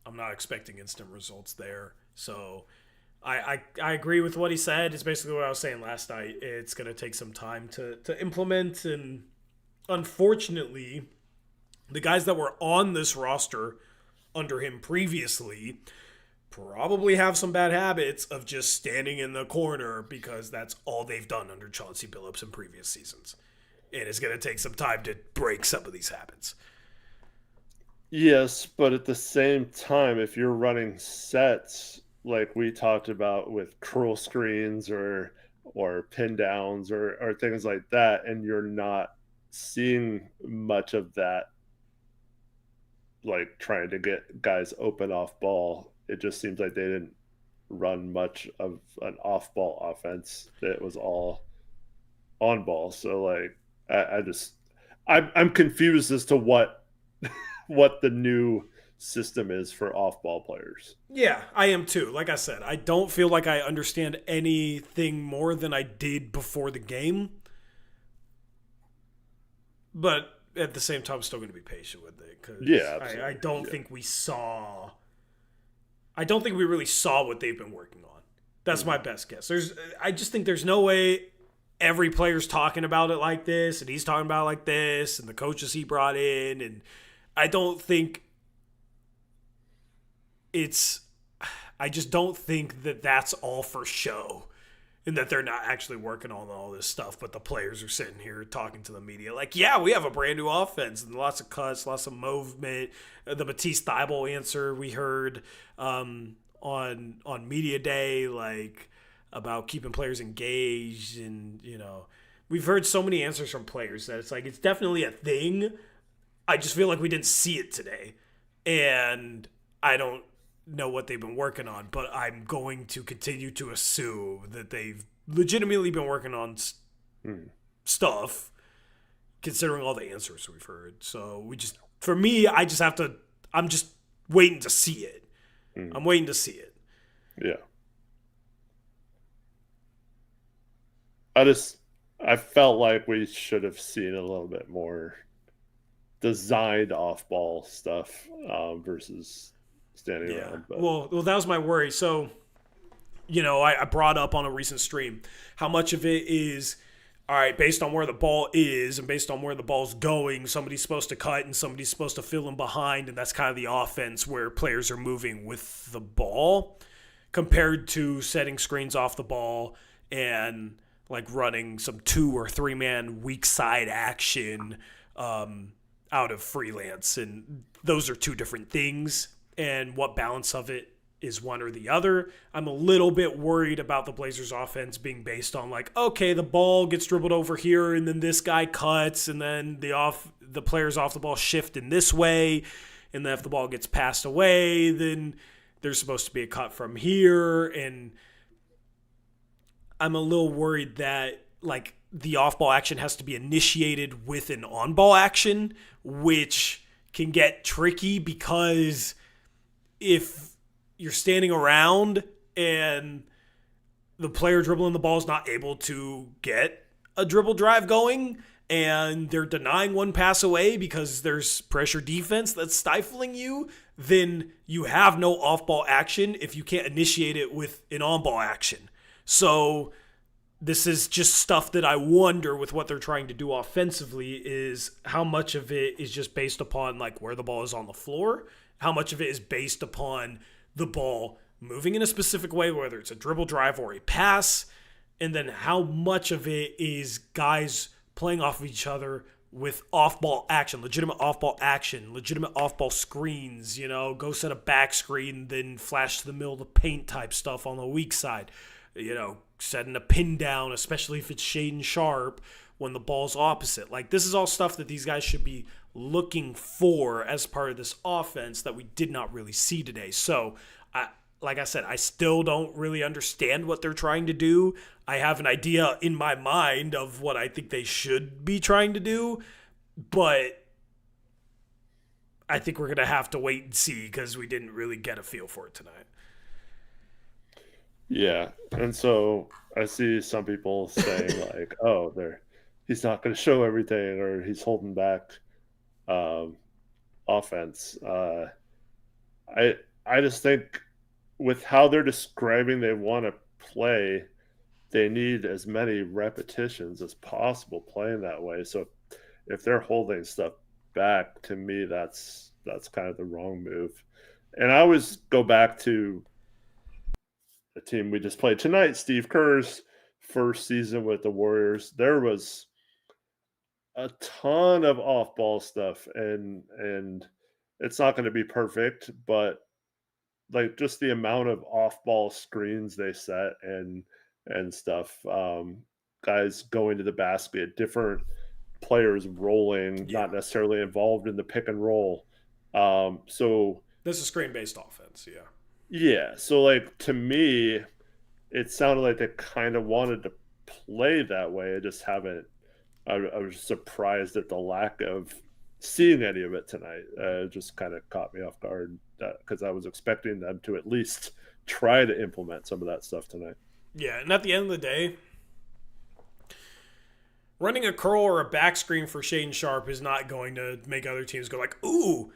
[SPEAKER 1] I'm not expecting instant results there. So I agree with what he said. It's basically what I was saying last night. It's going to take some time to implement, and unfortunately, the guys that were on this roster under him previously probably have some bad habits of just standing in the corner because that's all they've done under Chauncey Billups in previous seasons. And it's going to take some time to break some of these habits.
[SPEAKER 2] Yes, but at the same time, if you're running sets like we talked about with curl screens or pin downs or things like that, and you're not seeing much of that, like trying to get guys open off ball, it just seems like they didn't run much of an off ball offense. It was all on ball. So like I'm confused as to what the new system is for off ball players.
[SPEAKER 1] Yeah, I am too. Like I said, I don't feel like I understand anything more than I did before the game. But at the same time, I'm still going to be patient with it, because I don't think we saw. I don't think we really saw what they've been working on. That's my best guess. I just think there's no way every player's talking about it like this, and he's talking about it like this, and the coaches he brought in, and I don't think I just don't think that that's all for show, and that they're not actually working on all this stuff, but the players are sitting here talking to the media like, yeah, we have a brand new offense and lots of cuts, lots of movement. The Matisse Thybulle answer we heard on media day, like about keeping players engaged, and we've heard so many answers from players that it's like it's definitely a thing. I just feel like we didn't see it today, and I don't know what they've been working on, but I'm going to continue to assume that they've legitimately been working on stuff, considering all the answers we've heard. So for me, I'm just waiting to see it. I'm waiting to see it.
[SPEAKER 2] Yeah. I felt like we should have seen a little bit more designed off-ball stuff versus standing around. But.
[SPEAKER 1] Well, that was my worry. So, I brought up on a recent stream how much of it is, all right, based on where the ball is and based on where the ball's going, somebody's supposed to cut and somebody's supposed to fill in behind, and that's kind of the offense where players are moving with the ball compared to setting screens off the ball and like running some 2 or 3 man weak side action out of freelance. And those are 2 different things. And what balance of it is one or the other. I'm a little bit worried about the Blazers offense being based on like, okay, the ball gets dribbled over here and then this guy cuts and then the players off the ball shift in this way. And then if the ball gets passed away, then there's supposed to be a cut from here. And I'm a little worried that like the off-ball action has to be initiated with an on-ball action, which can get tricky because if you're standing around and the player dribbling the ball is not able to get a dribble drive going and they're denying one pass away because there's pressure defense that's stifling you, then you have no off-ball action if you can't initiate it with an on-ball action. So this is just stuff that I wonder with what they're trying to do offensively is how much of it is just based upon like where the ball is on the floor, how much of it is based upon the ball moving in a specific way, whether it's a dribble drive or a pass, and then how much of it is guys playing off of each other with off-ball action, legitimate off-ball screens, go set a back screen, then flash to the middle of the paint type stuff on the weak side, setting a pin down, especially if it's Shaden Sharp when the ball's opposite. Like, this is all stuff that these guys should be looking for as part of this offense that we did not really see today. So, like I said, I still don't really understand what they're trying to do. I have an idea in my mind of what I think they should be trying to do, but I think we're going to have to wait and see because we didn't really get a feel for it tonight.
[SPEAKER 2] Yeah, and so I see some people saying like, "Oh, he's not going to show everything, or he's holding back offense." I just think with how they're describing they want to play, they need as many repetitions as possible playing that way. So if they're holding stuff back, to me, that's kind of the wrong move. And I always go back to the team we just played tonight, Steve Kerr's first season with the Warriors. There was a ton of off-ball stuff, and it's not going to be perfect, but like just the amount of off-ball screens they set and stuff, guys going to the basket, different players rolling, not necessarily involved in the pick and roll. So
[SPEAKER 1] this is screen-based offense, yeah.
[SPEAKER 2] Yeah, so like to me, it sounded like they kind of wanted to play that way. I just haven't. I was surprised at the lack of seeing any of it tonight. It just kind of caught me off guard because I was expecting them to at least try to implement some of that stuff tonight.
[SPEAKER 1] Yeah, and at the end of the day, running a curl or a back screen for Shaden Sharp is not going to make other teams go like, ooh,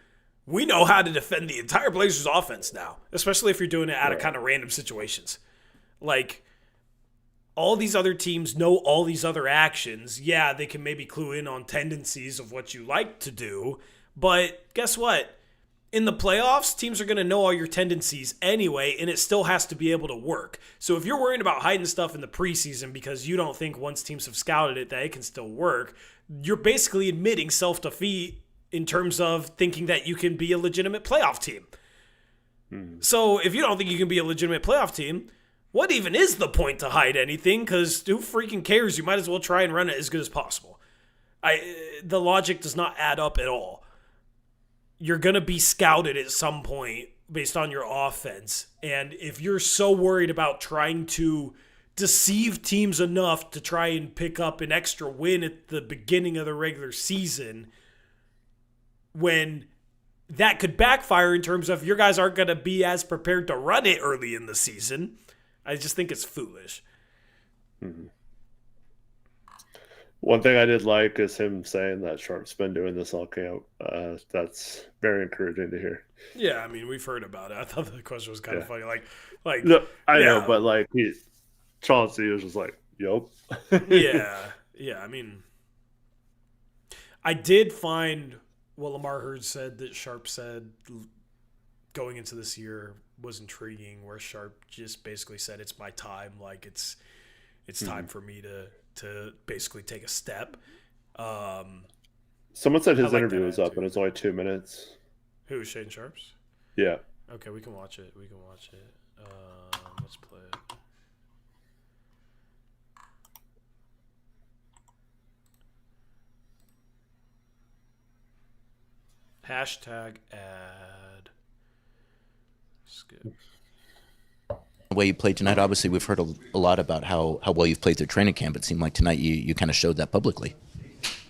[SPEAKER 1] we know how to defend the entire Blazers offense now, especially if you're doing it out of kind of random situations. Like, all these other teams know all these other actions. Yeah, they can maybe clue in on tendencies of what you like to do, but guess what? In the playoffs, teams are going to know all your tendencies anyway, and it still has to be able to work. So if you're worried about hiding stuff in the preseason because you don't think once teams have scouted it that it can still work, you're basically admitting self-defeat in terms of thinking that you can be a legitimate playoff team. So if you don't think you can be a legitimate playoff team, what even is the point to hide anything? Because who freaking cares? You might as well try and run it as good as possible. The logic does not add up at all. You're going to be scouted at some point based on your offense. And if you're so worried about trying to deceive teams enough to try and pick up an extra win at the beginning of the regular season when that could backfire in terms of your guys aren't going to be as prepared to run it early in the season. I just think it's foolish.
[SPEAKER 2] Mm-hmm. One thing I did like is him saying that Sharp's been doing this all camp. That's very encouraging to hear.
[SPEAKER 1] Yeah, I mean, we've heard about it. I thought the question was kind of funny. Like,
[SPEAKER 2] no, I know, but like Chauncey was just like, "Yup."
[SPEAKER 1] yeah. I mean, I did find what Lamar Hurd said that Sharp said going into this year was intriguing. Where Sharp just basically said, "It's my time. Like it's time for me to basically take a step."
[SPEAKER 2] Someone said his interview was up and it's only 2 minutes.
[SPEAKER 1] Who, Shaden Sharp's?
[SPEAKER 2] Yeah.
[SPEAKER 1] Okay, we can watch it. Let's play it. Hashtag ad. Skip.
[SPEAKER 6] The way you played tonight, obviously we've heard a lot about how well you've played through training camp. It seemed like tonight you kind of showed that publicly.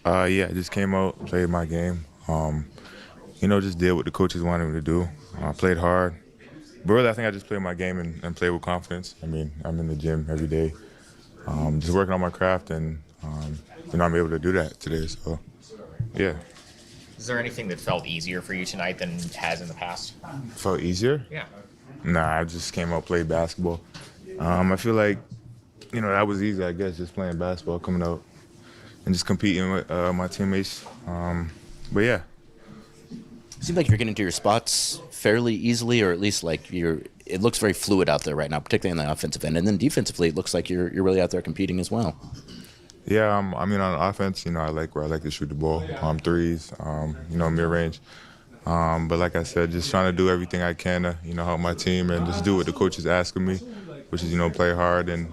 [SPEAKER 9] Yeah, I just came out, played my game. Just did what the coaches wanted me to do. I played hard. But really, I think I just played my game and played with confidence. I mean, I'm in the gym every day, just working on my craft, and I'm able to do that today. So, yeah.
[SPEAKER 5] Is there anything that felt easier for you tonight than it has in the past?
[SPEAKER 9] Felt easier?
[SPEAKER 5] Yeah.
[SPEAKER 9] Nah, I just came out, played basketball. I feel like, that was easy, I guess, just playing basketball, coming out and just competing with my teammates. But yeah.
[SPEAKER 6] It seems like you're getting to your spots fairly easily, or at least like it looks very fluid out there right now, particularly on the offensive end. And then defensively, it looks like you're really out there competing as well.
[SPEAKER 9] Yeah, on offense, I like to shoot the ball, threes, mid-range. But like I said, just trying to do everything I can to, help my team and just do what the coach is asking me, which is, play hard and,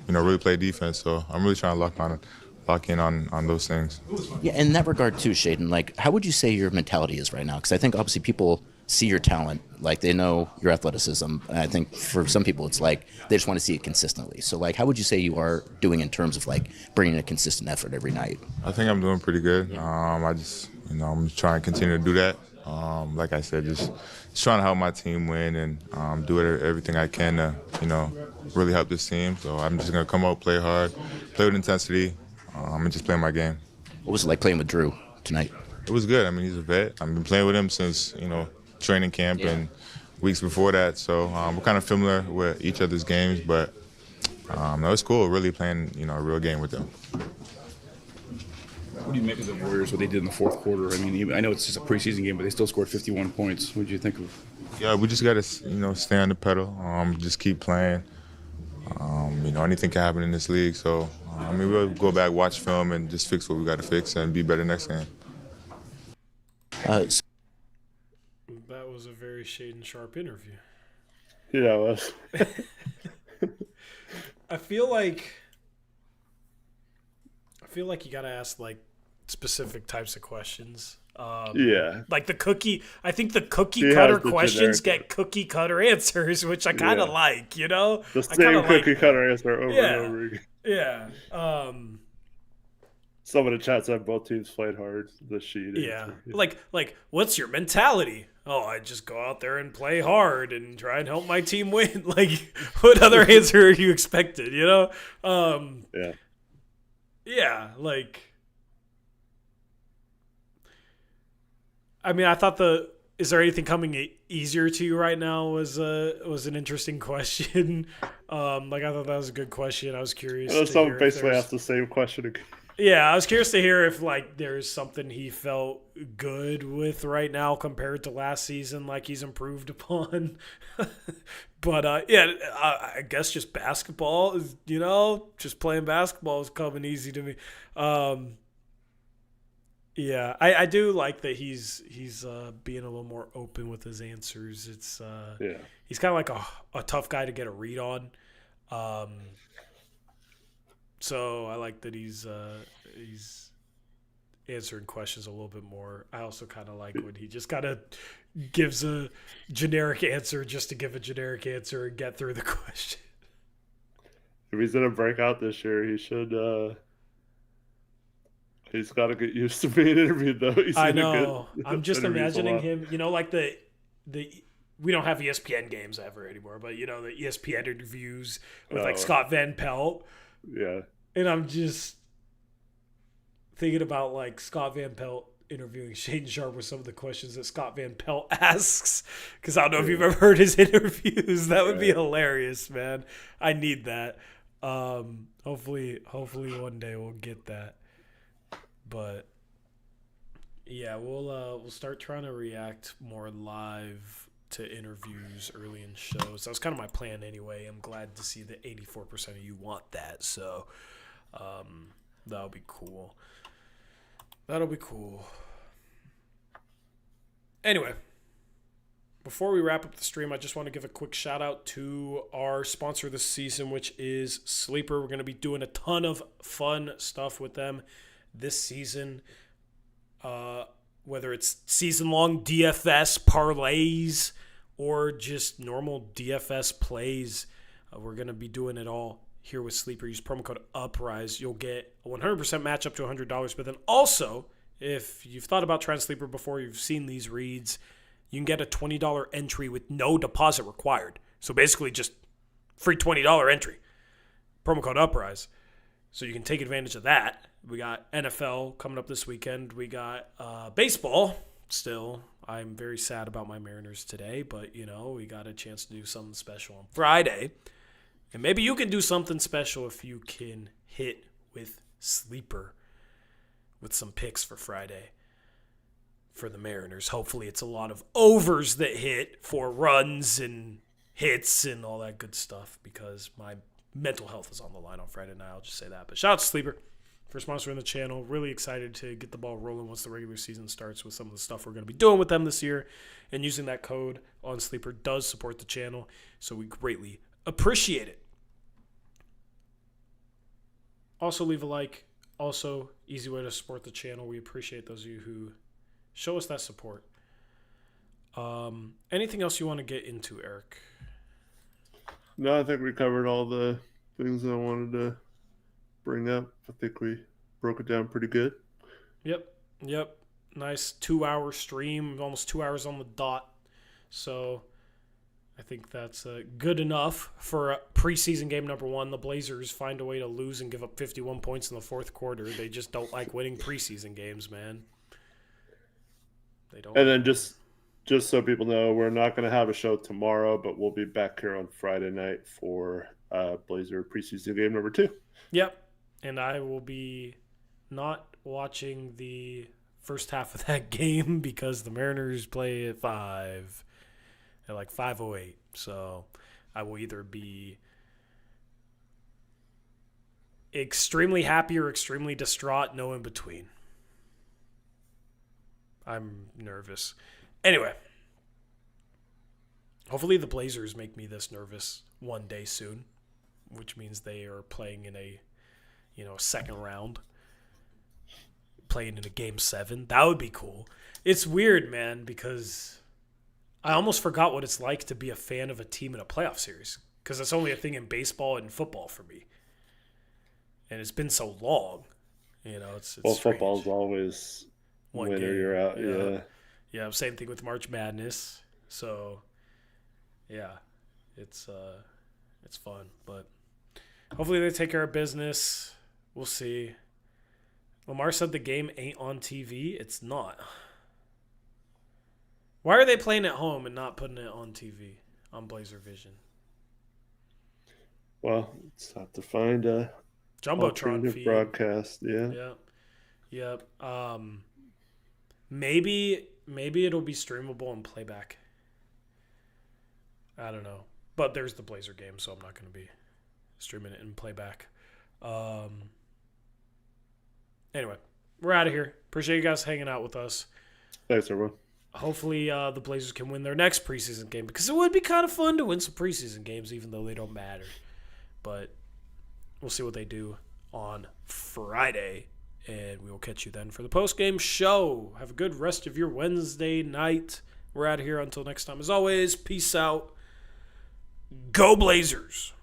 [SPEAKER 9] really play defense. So I'm really trying to lock in on those things.
[SPEAKER 6] Yeah, in that regard too, Shaden, like how would you say your mentality is right now? Because I think obviously people see your talent, like they know your athleticism. And I think for some people it's like they just want to see it consistently. So like how would you say you are doing in terms of like bringing a consistent effort every night?
[SPEAKER 9] I think I'm doing pretty good. I'm just trying to continue to do that. Like I said, just trying to help my team win and do everything I can to, really help this team. So I'm just going to come out, play hard, play with intensity, and just play my game.
[SPEAKER 6] What was it like playing with Drew tonight?
[SPEAKER 9] It was good. I mean, he's a vet. I've been playing with him since, training camp and weeks before that. So we're kind of familiar with each other's games, but it was cool really playing, a real game with them.
[SPEAKER 10] What do you make of the Warriors, what they did in the fourth quarter? I mean, I know it's just a preseason game, but they still scored 51 points. What did you think of?
[SPEAKER 9] Yeah, we just got to, stay on the pedal, just keep playing. Anything can happen in this league. So, we'll go back, watch film, and just fix what we got to fix and be better next game.
[SPEAKER 1] That was a very Shaden Sharp interview.
[SPEAKER 2] Yeah, it was.
[SPEAKER 1] I feel like you got to ask, specific types of questions. Like the cookie. I think the cookie cutter questions get cookie cutter answers, which I kind of like.
[SPEAKER 2] The same cookie cutter answer over and over again.
[SPEAKER 1] Yeah.
[SPEAKER 2] Some of the chats said both teams played hard. The sheet.
[SPEAKER 1] Yeah. Like, what's your mentality? Oh, I just go out there and play hard and try and help my team win. Like, what other answer are you expected? Yeah. Yeah. I mean, I thought is there anything coming easier to you right now was an interesting question. I thought that was a good question. I was curious.
[SPEAKER 2] Someone basically asked the same question again.
[SPEAKER 1] Yeah, I was curious to hear if there's something he felt good with right now compared to last season, like he's improved upon. But I guess just basketball is, just playing basketball is coming easy to me. Yeah, I do like that he's being a little more open with his answers. It's he's kind of like a tough guy to get a read on. So I like that he's answering questions a little bit more. I also kind of like when he just kind of gives a generic answer just to give a generic answer and get through the question.
[SPEAKER 2] if he's gonna break out this year, he should. He's got to get used to being interviewed, though.
[SPEAKER 1] I know. I'm just imagining him. Like the we don't have ESPN games ever anymore, but the ESPN interviews with like Scott Van Pelt.
[SPEAKER 2] Yeah.
[SPEAKER 1] And I'm just thinking about like Scott Van Pelt interviewing Shaden Sharp with some of the questions that Scott Van Pelt asks. Because I don't know if you've ever heard his interviews. That would be hilarious, man. I need that. Hopefully one day we'll get that. But yeah, we'll start trying to react more live to interviews early in shows. That was kind of my plan anyway. I'm glad to see that 84% of you want that. So that'll be cool. Anyway, before we wrap up the stream, I just want to give a quick shout out to our sponsor this season, which is Sleeper. We're going to be doing a ton of fun stuff with them this season, whether it's season-long DFS parlays or just normal DFS plays. We're going to be doing it all here with Sleeper. Use promo code Uprise. You'll get a 100% match up to $100. But then also, if you've thought about trying Sleeper before, you've seen these reads, you can get a $20 entry with no deposit required. So basically just free $20 entry. Promo code Uprise. So you can take advantage of that. We got NFL coming up this weekend. We got baseball still. I'm very sad about my Mariners today, but, we got a chance to do something special on Friday. And maybe you can do something special if you can hit with Sleeper with some picks for Friday for the Mariners. Hopefully it's a lot of overs that hit for runs and hits and all that good stuff because my mental health is on the line on Friday night. I'll just say that. But shout out to Sleeper for sponsoring the channel. Really excited to get the ball rolling once the regular season starts with some of the stuff we're going to be doing with them this year. And using that code on Sleeper does support the channel, so we greatly appreciate it. Also, leave a like. Also, easy way to support the channel. We appreciate those of you who show us that support. Anything else you want to get into, Eric?
[SPEAKER 2] No, I think we covered all the things I wanted to bring up. I think we broke it down pretty good. Yep.
[SPEAKER 1] Nice 2-hour stream, almost 2 hours on the dot. So I think that's good enough for preseason game number 1. The Blazers find a way to lose and give up 51 points in the fourth quarter. They just don't like winning preseason games, man. They don't.
[SPEAKER 2] And then just so people know, we're not going to have a show tomorrow, but we'll be back here on Friday night for Blazer preseason game number 2.
[SPEAKER 1] Yep. And I will be not watching the first half of that game because the Mariners play at 5. At like 5:08. So I will either be extremely happy or extremely distraught, no in between. I'm nervous. Anyway, hopefully the Blazers make me this nervous one day soon, which means they are playing in a second round, playing in a game 7. That would be cool. It's weird, man, because I almost forgot what it's like to be a fan of a team in a playoff series because it's only a thing in baseball and football for me. And it's been so long. It's
[SPEAKER 2] football's always
[SPEAKER 1] one
[SPEAKER 2] winner,
[SPEAKER 1] game.
[SPEAKER 2] You're out.
[SPEAKER 1] Yeah, same thing with March Madness. So, yeah, it's fun. But hopefully they take care of business. We'll see. Lamar said the game ain't on TV. It's not. Why are they playing at home and not putting it on TV, on Blazer Vision?
[SPEAKER 2] Well, it's have to find a
[SPEAKER 1] Jumbotron feed.
[SPEAKER 2] Broadcast, yeah.
[SPEAKER 1] Yep. Maybe it'll be streamable and playback. I don't know. But there's the Blazer game, so I'm not going to be streaming it in playback. Anyway, we're out of here. Appreciate you guys hanging out with us.
[SPEAKER 2] Thanks, everyone.
[SPEAKER 1] Hopefully the Blazers can win their next preseason game because it would be kind of fun to win some preseason games even though they don't matter. But we'll see what they do on Friday, and we will catch you then for the postgame show. Have a good rest of your Wednesday night. We're out of here until next time. As always, peace out. Go Blazers.